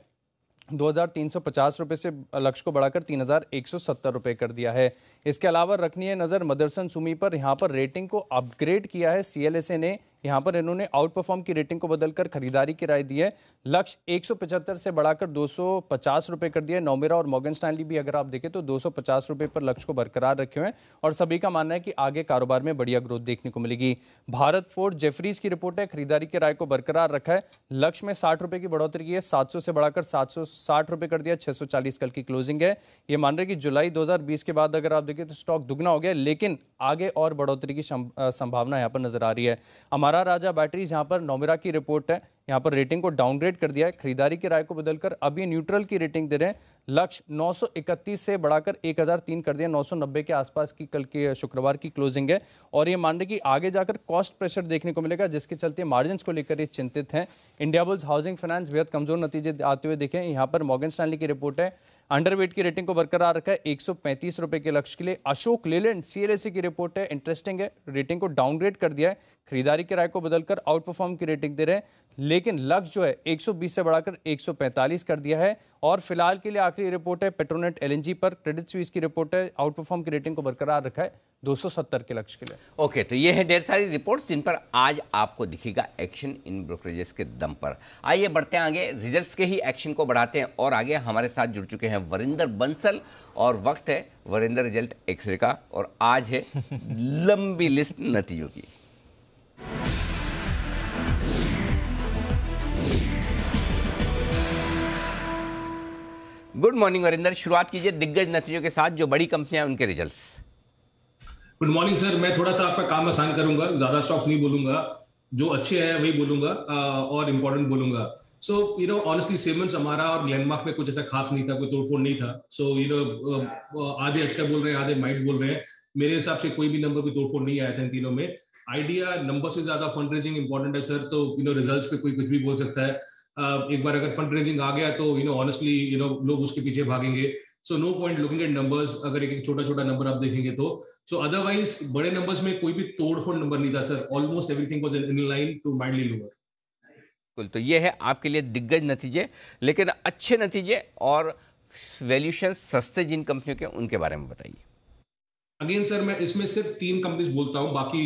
2350 रुपये से लक्ष्य को बढ़ाकर 3170 रुपये कर दिया है। इसके अलावा रखनी है नजर मदरसन सुमी पर। यहाँ पर रेटिंग को अपग्रेड किया है सीएलएसए ने। यहाँ पर इन्होंने आउट परफॉर्म की रेटिंग को बदलकर खरीदारी की राय दी है। लक्ष्य 175 से बढ़ाकर 250 रुपये कर दिया है। नोमेरा और मॉर्गन स्टैनली भी अगर आप देखें तो 250 रुपये पर लक्ष्य को बरकरार रखे हुए हैं और सभी का मानना है कि आगे कारोबार में बढ़िया ग्रोथ देखने को मिलेगी। भारत फोर्ज जेफरीज की रिपोर्ट है, खरीदारी की राय को बरकरार रखा है। लक्ष्य में 60 रुपये की बढ़ोतरी की है। 700 से बढ़ाकर 760 रुपये कर दिया। 640 कल की क्लोजिंग है। ये मान रहे कि जुलाई 2020 के बाद अगर आप देखें तो स्टॉक दुगना हो गया, लेकिन आगे और बढ़ोतरी की संभावना यहाँ पर नजर आ रही है। हमारा राजा बैटरीज, यहाँ पर नोमेरा की रिपोर्ट है, यहाँ पर रेटिंग को डाउनग्रेड कर दिया है। खरीदारी की राय को बदलकर अभी न्यूट्रल की रेटिंग दे रहे हैं। लक्ष्य 931 से बढ़ाकर 1003 कर दिया। 990 के आसपास की कल के शुक्रवार की क्लोजिंग है और ये मान रहे कि आगे जाकर कॉस्ट प्रेशर देखने को मिलेगा, जिसके चलते मार्जिन को लेकर ये चिंतित हैं। इंडिया बुल्स हाउसिंग फाइनेंस बेहद कमजोर नतीजे आते हुए देखें। यहाँ पर मॉर्गन स्टैनली की रिपोर्ट है, अंडरवेट की रेटिंग को बरकरार रखा है 135 रुपए के लक्ष्य के लिए। अशोक लेलैंड सीएलएसए की रिपोर्ट है, इंटरेस्टिंग है, रेटिंग को डाउनग्रेड कर दिया है। खरीदारी की राय को बदलकर आउट परफॉर्म की रेटिंग दे रहे हैं, लेकिन लक्ष्य जो है 120 से बढ़ाकर 145 कर दिया है। और फिलहाल के लिए आखिरी रिपोर्ट है पेट्रोनेट एलएनजी पर, क्रेडिट स्विस की रिपोर्ट है, आउट परफॉर्म की रेटिंग को बरकरार रखा है 270 के लक्ष्य के लिए। ओके, तो ये है ढेर सारी रिपोर्ट्स जिन पर आज आपको दिखेगा एक्शन इन ब्रोकरेजेस के दम पर। आइए बढ़ते हैं आगे, रिजल्ट्स के ही एक्शन को बढ़ाते हैं और आगे हमारे साथ जुड़ चुके हैं वरिंदर बंसल और वक्त है वरिंदर रिजल्ट एक्सरे का और आज है लंबी लिस्ट नतीजों की। गुड मॉर्निंग वरिंदर, शुरुआत कीजिए दिग्गज नतीजों के साथ, जो बड़ी कंपनियां उनके रिजल्ट्स। गुड मॉर्निंग सर, मैं थोड़ा सा आपका काम आसान करूंगा, ज्यादा स्टॉक्स नहीं बोलूंगा, जो अच्छे हैं वही बोलूंगा और इंपॉर्टेंट बोलूंगा। सो ऑनेस्टली सिमंस हमारा और ग्लेनमार्क में कुछ ऐसा खास नहीं था, कोई तोड़फोड़ नहीं था. सो आधे अच्छा बोल रहे हैं, आधे माइट बोल रहे हैं. मेरे हिसाब से कोई भी नंबर कोई तोड़फोड़ नहीं आया था इन तीनों में. आइडिया नंबर से ज्यादा फंड रेजिंग इंपॉर्टेंट है सर, तो रिजल्ट्स पे कोई कुछ भी बोल सकता है. एक बार अगर फंड रेजिंग आ गया तो ऑनेस्टली लोग उसके पीछे भागेंगे. So no point looking at numbers, अगर एक छोटा छोटा नंबर आप देखेंगे तो. सो अदरवाइज बड़े नंबर्स में कोई भी तोड़फोड़ नंबर नहीं था sir. Almost everything was in line to mildly lower. बिल्कुल, तो ये है आपके लिए दिग्गज नतीजे, लेकिन अच्छे नतीजे और वैल्यूशन सस्ते जिन कंपनियों के, उनके बारे में बताइए. अगेन सर, मैं इसमें सिर्फ 3 कंपनीज बोलता हूँ, बाकी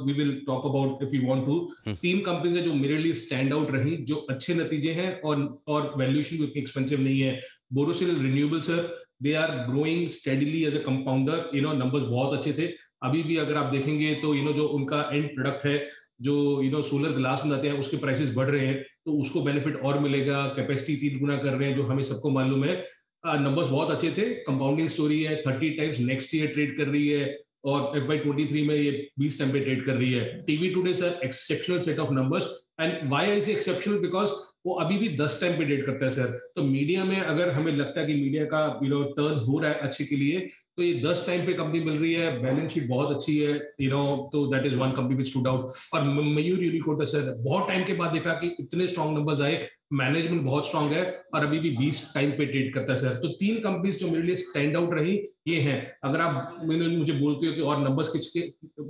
we will talk about if you want to. 3 companies है जो मेरे लिए स्टैंड आउट रही, जो अच्छे नतीजे हैं और वैल्यूएशन भी उतनी एक्सपेंसिव नहीं है. Borosil renewable sir, they are growing steadily as a compounder. Numbers बहुत अच्छे थे. अभी भी अगर आप देखेंगे तो जो उनका एंड प्रोडक्ट है, जो सोलर ग्लास बनाते हैं, उसके प्राइसेस बढ़ रहे हैं, तो उसको बेनिफिट और मिलेगा. कैपेसिटी 3 गुना कर रहे हैं, जो हमें सबको मालूम है. नंबर्स बहुत अच्छे थे. कंपाउंडिंग स्टोरी है. 30 टाइम्स नेक्स्ट ईयर ट्रेड कर रही है, और FY23 में ये 20 टाइम पे ट्रेड कर रही है. TV today sir, exceptional set of numbers. And why I से एक्सेप्शनल, बिकॉज वो अभी भी 10 टाइम पे ट्रेड करता है सर. तो मीडिया में अगर हमें लगता है कि मीडिया का टर्न हो रहा है अच्छे के लिए, तो ये 10 टाइम पे कंपनी मिल रही है. बैलेंस शीट बहुत अच्छी है, तो that is one company which stood out. और मयूर यूनिकोड सर, बहुत टाइम के बाद देखा कि इतने स्ट्रॉन्ग नंबर्स आए. मैनेजमेंट बहुत स्ट्रांग है और अभी भी 20 टाइम पे ट्रेड करता है सर. तो 3 कंपनीज जो मेरे लिए स्टैंड आउट रही ये हैं. अगर आप मुझे बोलते हो कि और नंबर्स किसके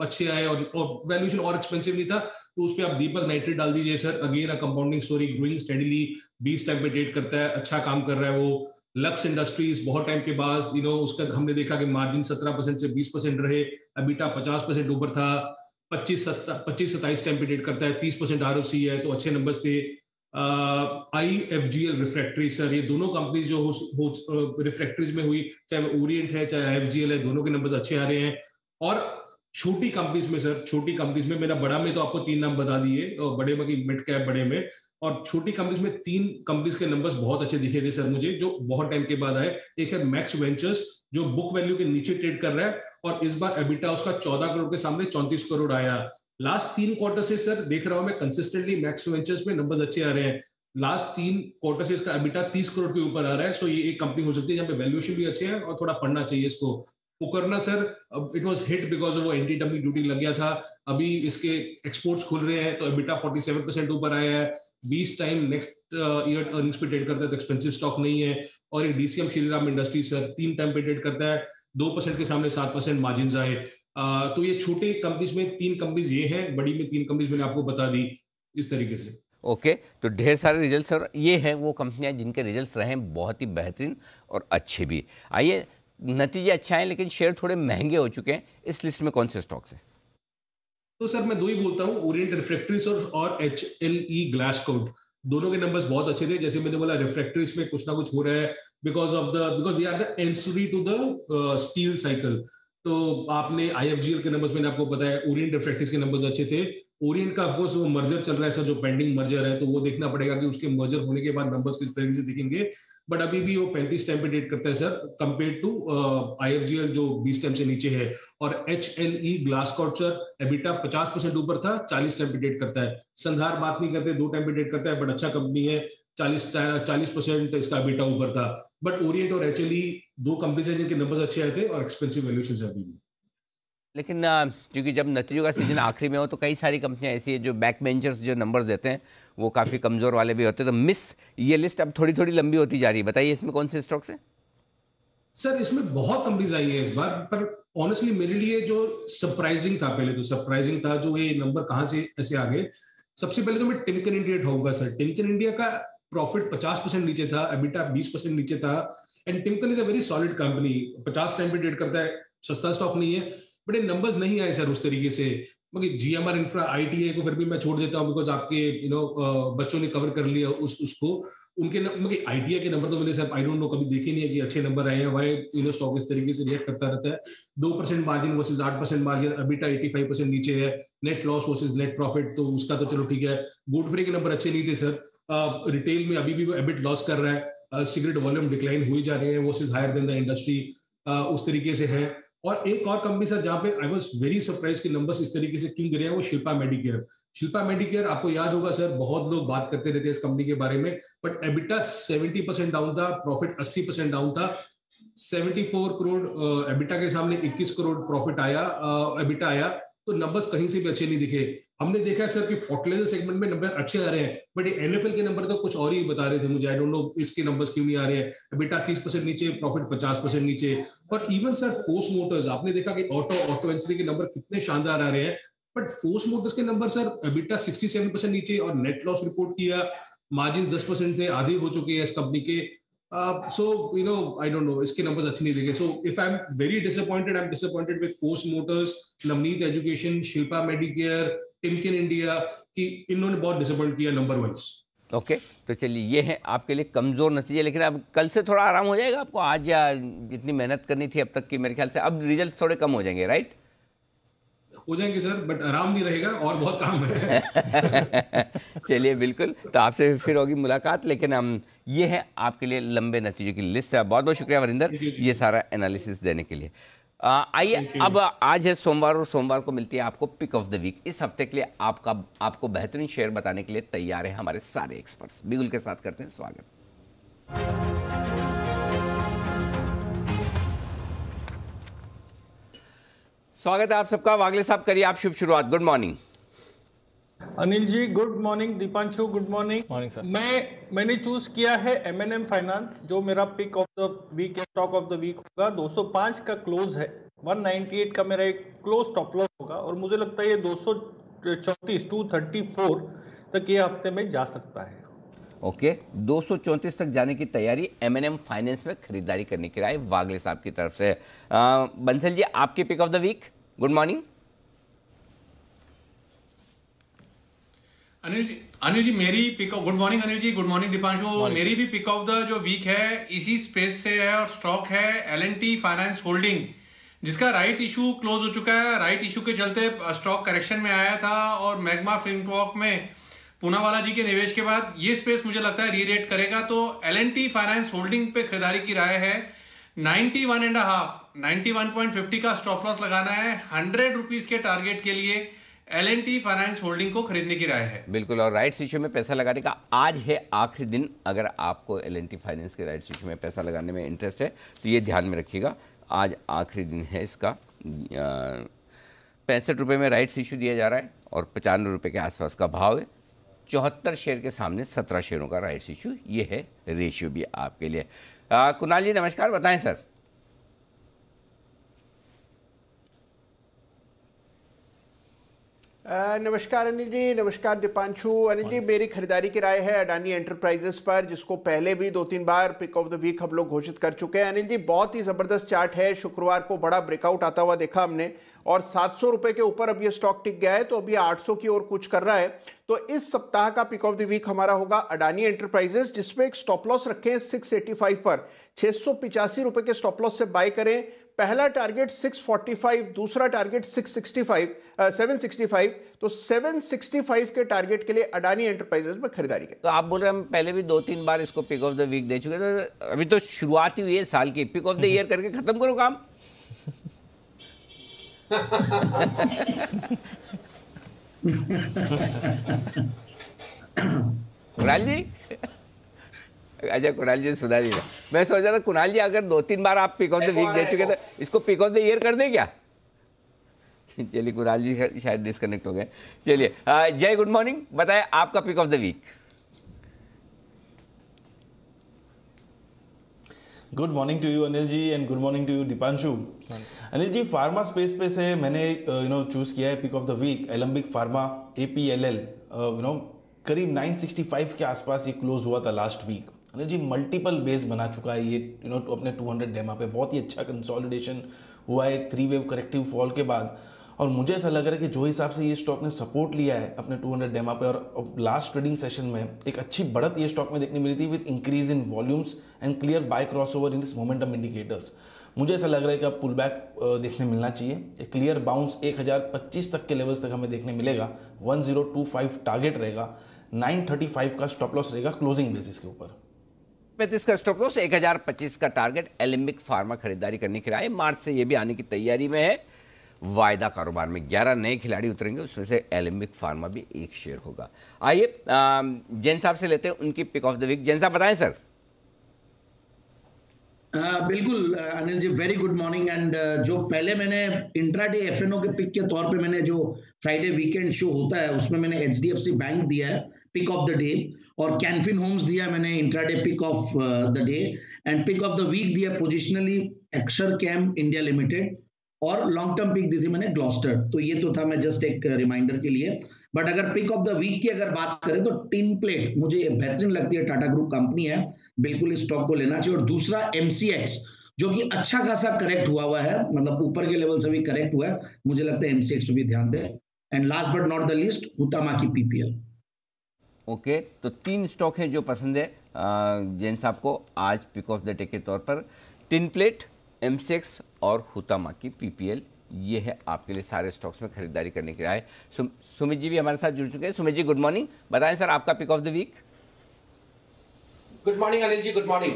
अच्छे आए और वैल्यूएशन और एक्सपेंसिव नहीं था, तो उस पर आप दीपक नाइट्रेट डाल दीजिए sir. Again a compounding story, growing steadily, 20 time पे ट्रेड करता है, अच्छा काम कर रहा है वो. लक्स इंडस्ट्रीज, बहुत टाइम के बाद उसका हमने देखा कि मार्जिन 17% से 20% रहे. एबिटा 50% ऊपर था. 25-27 टाइम पे ट्रेड करता है, 30% ROC है, तो अच्छे नंबर्स थे. IFGL रिफ्रैक्टरी सर, ये दोनों कंपनीज जो रिफ्रैक्टरीज में हुई, चाहे वो ओरिएंट है चाहे IFGL है, दोनों के नंबर्स अच्छे आ रहे हैं. और छोटी कंपनीज में सर, छोटी कंपनीज में, मेरा बड़ा में तो आपको 3 नाम बता दिए, और बड़े में की मिड कैप बड़े में, और छोटी कंपनीज में 3 कंपनीज के नंबर्स बहुत अच्छे दिखे थे सर मुझे, जो बहुत टाइम के बाद आए. एक है मैक्स वेंचर्स, जो बुक वैल्यू के नीचे ट्रेड कर रहा है, और इस बार एबिटा उसका 14 करोड़ के सामने 34 करोड़ आया. लास्ट 3 क्वार्टर से सर देख रहा हूं मैं कंसिस्टेंटली मैक्स वेंचर्स में नंबर्स अच्छे आ रहे हैं. लास्ट 3 क्वार्टर से इसका एबिटा 30 करोड़ के ऊपर आ रहा है. सो ये एक कंपनी हो सकती है जहां पे वैल्यूएशन भी अच्छे हैं और थोड़ा पढ़ना चाहिए इसको. पुकरना sir, it was hit because of वो एंटी डंपिंग ड्यूटी लग गया था. अभी इसके एक्सपोर्ट्स खुल रहे हैं, तो एबिटा 47% ऊपर आया है. 20 टाइम नेक्स्ट ईयर अर्निंग्स पे ट्रेड करता है, तो एक्सपेंसिव स्टॉक नहीं है. और एक DCM Shriram industry sir, 3 time पे ट्रेड करता है, 2% के सामने 7% मार्जिन आए. तो ये छोटे कंपनीज में 3 कंपनीज ये हैं, बड़ी में 3 कंपनीज मैंने आपको बता दी इस तरीके से. ओके, तो ढेर सारे रिजल्ट्स, और ये हैं वो कंपनियां जिनके रिजल्ट्स रहे बहुत ही बेहतरीन और अच्छे भी. आइए, नतीजे अच्छे आए लेकिन शेयर थोड़े महंगे हो चुके हैं. इस लिस्ट में कौन से स्टॉक्स हैं? तो सर मैं 2 ही बोलता हूँ, ओरिएंट रिफ्रैक्टरीज और HLE ग्लासकोट. दोनों के नंबर्स बहुत अच्छे थे. जैसे मैंने बोला, रिफ्रैक्टरीज में कुछ ना कुछ हो रहा है because they are the ancillary to the steel cycle. तो आपने IFGL के नंबर्स मैंने आपको बताया. ओरिएंट रिफ्रैक्टरीज के नंबर्स अच्छे थे. ओरिएंट का ऑफकोर्स वो मर्जर चल रहा है सर, जो पेंडिंग मर्जर है, तो वो देखना पड़ेगा कि उसके मर्जर होने के बाद नंबर्स किस तरीके से दिखेंगे. बट अभी भी वो 35 टाइम पे ट्रेड करता है सर, कंपेयर टू IFGL जो 20 टाइम से नीचे है. और HLE ग्लासकोट सर, एबिटा 50% ऊपर था, 40 टाइम पे ट्रेड करता है. संधार बात नहीं करते, 2 टाइम पे ट्रेड करता है, बट अच्छा कंपनी है, 40% इसका एबिटा ऊपर था. बट ओरिएंट और HLE 2 कंपनीज हैं जिनके नंबर्स अच्छे आए थे और एक्सपेंसिव वैल्यूएशन है अभी भी. लेकिन क्योंकि जब नतीजों का सीजन आखिरी में हो, तो कई सारी कंपनियां ऐसी है जो बैक बेंचर्स जो नंबर्स देते हैं वो काफ़ी कमज़ोर वाले भी होते हैं. तो ये लिस्ट अब थोड़ी थोड़ी लंबी होती जा रही है. बताइए इसमें कौन से स्टॉक्स हैं? सर इसमें बहुत कंपनीज आई है इस बार, पर ऑनेस्टली मेरे लिए जो सरप्राइजिंग था, पहले तो सरप्राइजिंग था जो ये नंबर कहां से ऐसे आ गए. सबसे पहले तो मैं टिमकेन इंडिया ठाऊंगा सर. टिमकेन इंडिया का प्रॉफिट 50% नीचे था, एबिटा 20% नीचे था. And Timken is a very solid company. 50 time पे ट्रेड करता है, सस्ता स्टॉक नहीं है, बट ये नंबर्स नहीं आए सर उस तरीके से. मगर GMR इंफ्रा, ITA को फिर भी मैं छोड़ देता हूँ बिकॉज आपके बच्चों ने कवर कर लिया उसको. उनके मगर ITA के नंबर तो मैंने सर आई डोंट नो कभी देखे नहीं है कि अच्छे नंबर आए हैं. वाई स्टॉक इस तरीके से रिएक्ट करता रहता है. 2% मार्जिन वर्सेस 8% मार्जिन. एबिटा 85% नीचे है. Net loss versus net profit, तो उसका तो चलो ठीक है. गुडफ्रे के नंबर अच्छे नहीं थे सर. रिटेल में अभी भी वो एबिट लॉस कर रहा है. सिगरेट वॉल्यूम डिक्लाइन हुई जा रहे हैं versus higher than the industry. उस तरीके से है. और एक और कंपनी सर जहां पे आई वाज वेरी सरप्राइज कि नंबर्स इस तरीके से क्यों गिरे हैं, वो शिल्पा मेडिकेयर. शिल्पा मेडिकेयर, आपको याद होगा सर, बहुत लोग बात करते रहते हैं इस कंपनी के बारे में, बट एबिटा 70% डाउन था, प्रॉफिट 80% डाउन था। 74 करोड़ एबिटा के सामने 21 करोड़ प्रॉफिट आया, एबिटा आया, तो नंबर्स कहीं से भी अच्छे नहीं दिखे। हमने देखा सर कि फर्टिलाइजर सेगमेंट में नंबर अच्छे आ रहे हैं, बट ये एनएफएल के नंबर तो कुछ और ही बता रहे थे मुझे, आई डोंट नो इसके नंबर्स क्यों नहीं आ रहे हैं। एबिटा 30% नीचे, प्रॉफिट 50% नीचे। और इवन सर फोर्स मोटर्स, आपने देखा कि ऑटो एंसिलरी के नंबर कितने शानदार आ रहे हैं, बट फोर्स मोटर्स के नंबर सर एबिटा 67% नीचे और नेट लॉस रिपोर्ट किया, मार्जिन 10% थे, आधे हो चुके हैं इस कंपनी के। So you know, I don't know, इसके numbers अच्छे नहीं दिखे। So if I'm very disappointed, I'm disappointed with Force Motors, Navneet Education, Shilpa Medicare, Timken India, कि इन्होंने बहुत डिसअपॉइंट किया नंबर वाइज। ओके, तो चलिए ये है आपके लिए कमजोर नतीजे, लेकिन अब कल से थोड़ा आराम हो जाएगा आपको। आज जितनी मेहनत करनी थी अब तक की, मेरे ख्याल से अब रिजल्ट थोड़े कम हो जाएंगे, राइट? हो जाएंगे सर, बट आराम नहीं रहेगा और बहुत काम है। चलिए बिल्कुल, तो आपसे फिर होगी मुलाकात, लेकिन हम ये है आपके लिए लंबे नतीजों की लिस्ट है। बहुत बहुत शुक्रिया वरिंदर ये सारा एनालिसिस देने के लिए। आइए अब आज है सोमवार और सोमवार को मिलती है आपको पिक ऑफ द वीक। इस हफ्ते के लिए आपको बेहतरीन शेयर बताने के लिए तैयार है हमारे सारे एक्सपर्ट्स। बिगुल के साथ करते हैं स्वागत। स्वागत है आप सबका। वागले साहब करिए आप शुभ शुरुआत। Good morning Anil ji. Good morning Deepanshu. Good morning. Morning sir. मैंने चूज किया है M&M फाइनेंस, जो मेरा पिक ऑफ द वीक या स्टॉक ऑफ द वीक होगा। 205 का क्लोज है, 198 का मेरा एक क्लोज स्टॉप लॉस होगा, और मुझे लगता है ये 234 234 तक ये हफ्ते में जा सकता है। ओके, 234 तक जाने की तैयारी M&M फाइनेंस में खरीदारी करने की राय वागले साहब की तरफ से। बंसल जी आपकी pick of the week. Good morning. Anil ji मेरी pick of, good morning Anil ji. Good morning Deepanshu. मेरी भी पिक ऑफ द जो वीक है इसी स्पेस से है, और स्टॉक है L&T फाइनेंस होल्डिंग, जिसका राइट इशू क्लोज हो चुका है। राइट इशू के चलते स्टॉक करेक्शन में आया था, और मैग्मा फिनकॉर्प में पूनावाला जी के निवेश के बाद ये स्पेस मुझे लगता है री-रेट करेगा। तो L&T फाइनेंस होल्डिंग पे खरीदारी की राय है। 91.50 का स्टॉप लॉस लगाना है। 100 रुपीज के टारगेट के लिए L&T फाइनेंस होल्डिंग को खरीदने की राय है। बिल्कुल, और राइट्स इशू में पैसा लगाने का आज है आखिरी दिन। अगर आपको L&T फाइनेंस के राइट्स इशू में पैसा लगाने में इंटरेस्ट है तो ये ध्यान में रखिएगा, आज आखिरी दिन है इसका। 65 रुपये में राइट्स इशू दिया जा रहा है और 95 रुपये के आसपास का भाव है। 74 शेयर के सामने 17 शेयरों का राइट्स इशू, ये है रेशियो भी आपके लिए। कुणाल जी नमस्कार, बताएं सर। नमस्कार अनिल जी। नमस्कार दीपांशु। अनिल जी मेरी खरीदारी की राय है अडानी एंटरप्राइजेस पर, जिसको पहले भी 2-3 बार पिक ऑफ द वीक हम लोग घोषित कर चुके हैं। अनिल जी बहुत ही जबरदस्त चार्ट है, शुक्रवार को बड़ा ब्रेकआउट आता हुआ देखा हमने, और 700 रुपए के ऊपर अब ये स्टॉक टिक गया है, तो अभी 800 की ओर कुछ कर रहा है। तो इस सप्ताह का पिक ऑफ द वीक हमारा होगा अडानी एंटरप्राइजेस, जिसपे एक स्टॉप लॉस रखे हैं 685 पर। 685 रुपए के स्टॉप लॉस से बाय करें। पहला टारगेट 645, दूसरा टारगेट 765, तो 765 के टारगेट के लिए अडानी एंटरप्राइजेस में खरीदारी करें। तो आप बोल रहे हैं हम पहले भी 2-3 बार इसको पिक ऑफ द वीक दे चुके, तो अभी तो शुरुआत ही हुई है साल की, पिक ऑफ द ईयर करके खत्म करो काम। कुणाल जी, अच्छा कुणाल जी सुना नहीं था। मैं सोच रहा था कुणाल जी अगर 2-3 बार आप पिक ऑफ द वीक दे चुके तो इसको पिक ऑफ द ईयर कर दें क्या? चलिए कुणाल जी शायद डिस्कनेक्ट हो गए। चलिए जय, गुड मॉर्निंग, बताएं आपका pick of the week. Good morning to you Anil ji and good morning to you Deepanshu. Anil ji pharma space पे से मैंने चूज किया है pick of the week Alembic pharma APLL। करीब 965 के आसपास ये क्लोज हुआ था last week. Anil ji multiple base बना चुका है ये अपने 200 डेमा पे, बहुत ही अच्छा कंसोलिडेशन हुआ है 3 वेव करेक्टिव फॉल के बाद। और मुझे ऐसा लग रहा है कि जो हिसाब से ये स्टॉक ने सपोर्ट लिया है अपने 200 डेमा पे, और लास्ट ट्रेडिंग सेशन में एक अच्छी बढ़त ये स्टॉक में देखने मिली थी with increase in volumes and clear by cross over in this momentum indicators. मुझे ऐसा लग रहा है कि अब पुल बैक देखने मिलना चाहिए। एक क्लियर बाउंस 1025 तक के लेवल्स तक हमें देखने मिलेगा। 1025 टारगेट रहेगा, 935 का स्टॉप लॉस रहेगा क्लोजिंग बेसिस के ऊपर। 35 का स्टॉप लॉस, 1025 का टारगेट। एलिम्बिक फार्मा खरीदारी करने की राय, मार्च से ये भी आने की तैयारी में है। वायदा कारोबार में 11 नए खिलाड़ी उतरेंगे, उसमें से एलेम्बिक फार्मा भी एक शेयर होगा। आइए जैन साहब से लेते हैं उनकी pick of the week. Jain साहब बताएं सर। बिल्कुल Anil ji, very good morning. And जो पहले मैंने इंट्राडे एफएनओ के पिक के तौर पे मैंने जो फ्राइडे वीकेंड शो होता है उसमें मैंने एचडीएफसी बैंक दिया है पिक ऑफ द डे, और कैनफिन होम्स दिया मैंने intraday pick of the day, and pick of the week दिया positionally Aksharchem India limited, और लॉन्ग टर्म पिक दी थी मैंने ग्लॉस्टर। तो ये तो था मैं जस्ट एक रिमाइंडर के लिए। बट अगर पिक ऑफ द वीक की अगर बात करें तो टिन प्लेट मुझे बेहतरीन लगती है, टाटा ग्रुप कंपनी है, बिल्कुल इस स्टॉक को लेना चाहिए। और दूसरा एमसीएक्स जो कि अच्छा खासा करेक्ट हुआ है, मतलब ऊपर के लेवल से भी करेक्ट हुआ है, मुझे लगता है एमसीएक्स पे भी ध्यान दें। And last but not the least हुतामा की पीपीएल। ओके, तो 3 स्टॉक हैं जो पसंद है जैन साहब को आज पिक ऑफ द डे के तौर पर, टिन प्लेट, एमसीएक्स और हुतामा की पीपीएल। ये है आपके लिए सारे स्टॉक्स में खरीदारी करने की राय। सुमित जी भी हमारे साथ जुड़ चुके हैं। सुमित जी गुड मॉर्निंग, बताएं सर आपका pick of the week. Good morning Anil ji, good morning.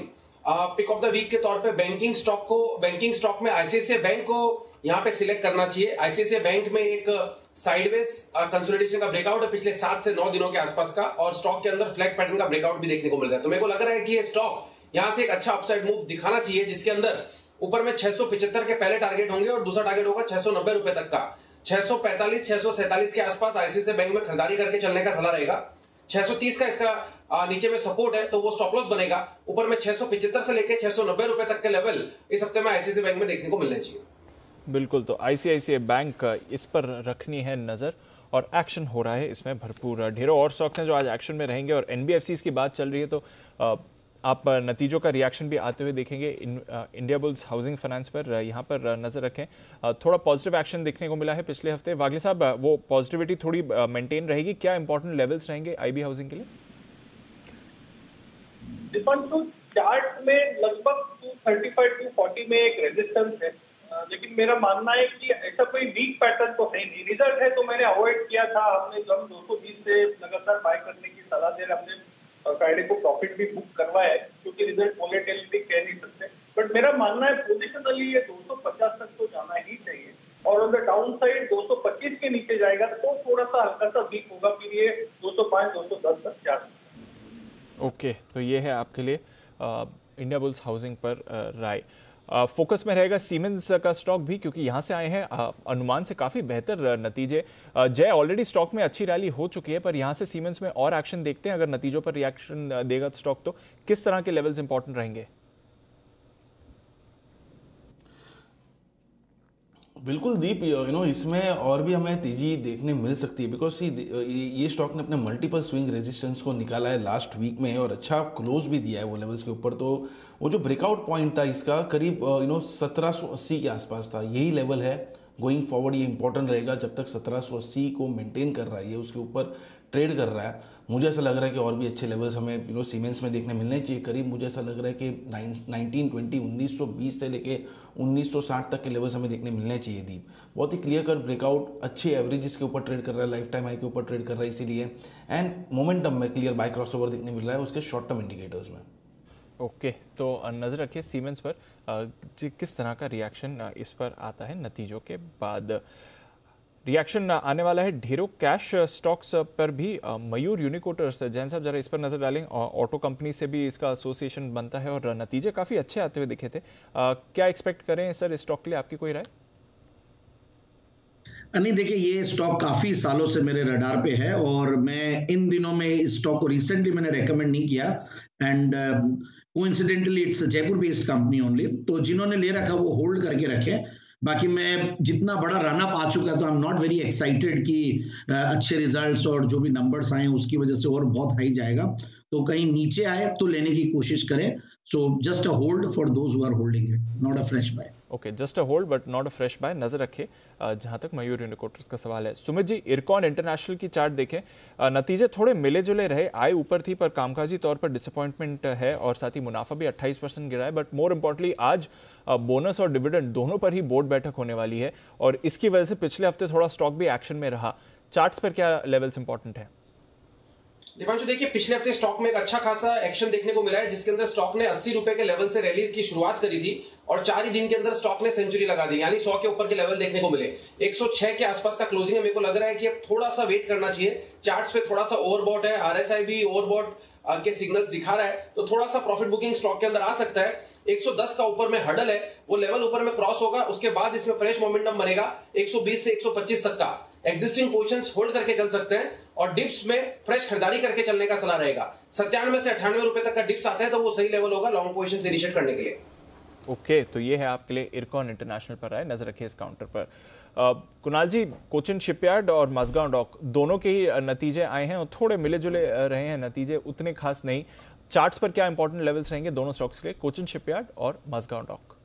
Pick of the week के तौर पे बैंकिंग स्टॉक में आईसीआईसीआई बैंक को यहाँ पे सिलेक्ट करना चाहिए। आईसीआईसीआई बैंक में एक साइडवेज कंसोलिडेशन का ब्रेकआउट है पिछले 7 से 9 दिनों के आसपास का, और स्टॉक के अंदर फ्लैग पैटर्न का ब्रेकआउट भी देखने को मिल रहा है। तो मेरे को लग रहा है कि ये स्टॉक यहाँ से एक अच्छा अपसाइड मूव दिखाना चाहिए, जिसके अंदर ऊपर में 675 के पहले टारगेट होंगे और दूसरा टारगेट होगा 690 रुपए तक का। 645 647 के आसपास आईसीआईसीआई बैंक में खरीदारी करके चलने का सलाह रहेगा। 630 का इसका नीचे में सपोर्ट है तो वो स्टॉप लॉस बनेगा। ऊपर में 675 से लेके 690 रुपए तक के लेवल इस हफ्ते में आईसीआईसीआई बैंक में देखने को मिलने चाहिए। बिल्कुल, तो आईसीआईसीआई बैंक इस पर रखनी है नजर, और एक्शन हो रहा है इसमें भरपूर। ढेरों और स्टॉक्स हैं जो आज एक्शन में रहेंगे, और एनबीएफसीज की बात चल रही है तो आप नतीजों का रिएक्शन भी आते हुए देखेंगे। इंडिया बुल्स हाउसिंग फाइनेंस पर यहाँ पर नजर रखें, थोड़ा पॉजिटिव एक्शन देखने को मिला है पिछले हफ्ते। वागले साहब, वो पॉजिटिविटी थोड़ी मेंटेन रहेगी क्या? इंपॉर्टेंट लेवल्स रहेंगे आईबी हाउसिंग के लिए? दीपांशु, चार्ट में लगभग 235-240 में एक रेजिस्टेंस है, लेकिन मेरा मानना है कि ऐसा कोई वीक पैटर्न तो है नहीं। रिजल्ट है तो मैंने अवॉइड किया था। हमने जो 220 से लगातार बाय करने की सलाह दे रहे, हमने फ्राइडे को प्रॉफिट भी बुक करवाया है, क्योंकि रिजल्ट वोलेटिलिटी कह नहीं सकते। बट मेरा मानना है पोजिशनली ये 250 तक तो जाना ही चाहिए, और ऑन द डाउन साइड 225 के नीचे जाएगा तो थोड़ा सा हल्का सा वीक होगा, फिर ये 205-210 तक जा सकता है। ओके, तो ये है आपके लिए इंडिया बुल्स हाउसिंग पर राय। फोकस में रहेगा सीमेंस का स्टॉक भी, क्योंकि यहाँ से आए हैं अनुमान से काफ़ी बेहतर नतीजे। जय, ऑलरेडी स्टॉक में अच्छी रैली हो चुकी है, पर यहाँ से सीमेंस में और एक्शन देखते हैं। अगर नतीजों पर रिएक्शन देगा स्टॉक तो किस तरह के लेवल्स इंपॉर्टेंट रहेंगे? बिल्कुल दीप, इसमें और भी हमें तेजी देखने मिल सकती है, बिकॉज ये स्टॉक ने अपने मल्टीपल स्विंग रेजिस्टेंस को निकाला है लास्ट वीक में, और अच्छा क्लोज भी दिया है वो लेवल्स के ऊपर। तो वो जो ब्रेकआउट पॉइंट था इसका करीब 1780 के आसपास था, यही लेवल है। गोइंग फॉरवर्ड ये इंपॉर्टेंट रहेगा, जब तक 1780 को मेंटेन कर रहा है, ये उसके ऊपर ट्रेड कर रहा है। मुझे ऐसा लग रहा है कि और भी अच्छे लेवल्स हमें सीमेंस में देखने मिलने चाहिए। करीब मुझे ऐसा लग रहा है कि 1920 से लेके 1960 तक के लेवल्स हमें देखने मिलने चाहिए। दीप, बहुत ही क्लियर कट ब्रेकआउट, अच्छे एवरेजेस के ऊपर ट्रेड कर रहा है, लाइफ टाइम हाई के ऊपर ट्रेड कर रहा है, इसीलिए एंड मोमेंटम में क्लियर बाय क्रॉसओवर देखने मिल रहा है उसके शॉर्ट टर्म इंडिकेटर्स में। ओके, तो नज़र रखिए सीमेंस पर किस तरह का रिएक्शन इस पर आता है नतीजों के बाद। रिएक्शन आने वाला है ढेरों कैश स्टॉक्स पर भी। मयूर यूनिकोटर्स, जैन साहब जरा इस पर नजर डालें। ऑटो कंपनी से भी इसका एसोसिएशन बनता है और नतीजे काफ़ी अच्छे आते हुए दिखे थे। क्या एक्सपेक्ट करें सर इस स्टॉक के लिए, आपकी कोई राय? नहीं, देखिए ये स्टॉक काफी सालों से मेरे रडार पे है, और मैं इन दिनों में इस स्टॉक को रिसेंटली मैंने रेकमेंड नहीं किया, and coincidentally it's Jaipur based company only. तो जिन्होंने ले रखा वो होल्ड करके रखे। बाकी मैं जितना बड़ा रन अप आ चुका तो I am not very excited कि अच्छे रिजल्ट्स और जो भी नंबर्स आए उसकी वजह से और बहुत हाई जाएगा। तो कहीं नीचे आए तो लेने की कोशिश करें। So just a hold for those who are holding it, not a fresh buy. Okay, just a hold but not a fresh buy, नजर रखे जहां तक मयूर यूनिकोटर्स का सवाल है। सुमित जी, इरकॉन इंटरनेशनल की चार्ट देखें, नतीजे थोड़े मिले जुले रहे, आय ऊपर थी पर कामकाजी तौर पर डिसअपॉइंटमेंट है, और साथ ही मुनाफा भी 28% गिरा है। बट मोर इंपॉर्टेंटली आज बोनस और डिविडेंड दोनों पर ही बोर्ड बैठक होने वाली है, और इसकी वजह से पिछले हफ्ते थोड़ा स्टॉक भी एक्शन में रहा। चार्ट्स पर क्या लेवल्स इंपॉर्टेंट है? दीपांशु, देखिए पिछले हफ्ते स्टॉक में एक अच्छा खासा एक्शन देखने को मिला है, जिसके अंदर स्टॉक ने 80 रुपए के लेवल से रैली की शुरुआत करी थी और 4 ही दिन के अंदर स्टॉक ने सेंचुरी लगा दी, यानी 100 के ऊपर के लेवल देखने को मिले। 106 के आसपास का क्लोजिंग है। मेरे को लग रहा है कि अब थोड़ा सा वेट करना चाहिए। चार्ट्स पे थोड़ा सा ओवरबॉट है, आरएसआई भी ओवरबॉट के सिग्नल्स दिखा रहा है, तो थोड़ा सा प्रॉफिट बुकिंग स्टॉक के अंदर आ सकता है। 110 का ऊपर में हर्डल है, वो लेवल ऊपर में क्रॉस होगा, उसके बाद इसमें फ्रेश मोमेंटम बनेगा। 120 से 125 तक का एग्जिस्टिंग पोजीशंस होल्ड करके चल सकते हैं और डिप्स में फ्रेश खरीदारी करके चलने का सलाह रहेगा। 97 से 98 रुपए तक का डिप्स आता है तो वो सही लेवल होगा लॉन्ग पोजीशन से इनिशिएट करने के लिए। ओके, तो ये है आपके लिए इरकॉन इंटरनेशनल पर है, नजर रखिए इस काउंटर पर। कुणाल जी, कोचिन शिपयार्ड और मज़गांव डॉक दोनों के ही नतीजे आए हैं और थोड़े मिले जुले रहे हैं नतीजे, उतने खास नहीं। चार्ट्स पर क्या इंपॉर्टेंट लेवल्स रहेंगे दोनों स्टॉक्स के, कोचिन शिपयार्ड और मज़गांव डॉक?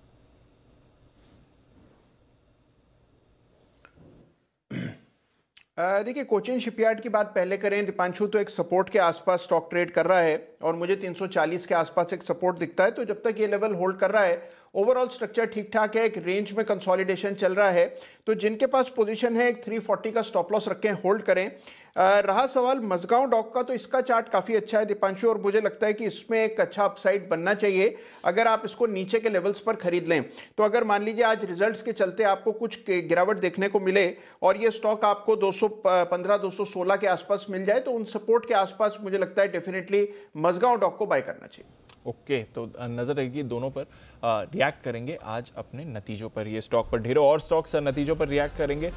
देखिए, कोचिन शिपयार्ड की बात पहले करें दीपांशु, तो एक सपोर्ट के आसपास स्टॉक ट्रेड कर रहा है और मुझे 340 के आसपास एक सपोर्ट दिखता है। तो जब तक ये लेवल होल्ड कर रहा है, ओवरऑल स्ट्रक्चर ठीक ठाक है, एक रेंज में कंसोलिडेशन चल रहा है। तो जिनके पास पोजीशन है, एक 340 का स्टॉप लॉस रखें, होल्ड करें। रहा सवाल मज़गांव डॉक का, तो इसका चार्ट काफ़ी अच्छा है दीपांशु, और मुझे लगता है कि इसमें एक अच्छा अपसाइड बनना चाहिए अगर आप इसको नीचे के लेवल्स पर खरीद लें। तो अगर मान लीजिए आज रिजल्ट्स के चलते आपको कुछ गिरावट देखने को मिले और ये स्टॉक आपको 215-216 के आसपास मिल जाए, तो उन सपोर्ट के आसपास मुझे लगता है डेफिनेटली मज़गांव डॉक को बाय करना चाहिए। ओके, तो नजर रहेगी दोनों पर, रिएक्ट करेंगे आज अपने नतीजों पर। ये स्टॉक पर, ढेरों और स्टॉक्स नतीजों पर रिएक्ट करेंगे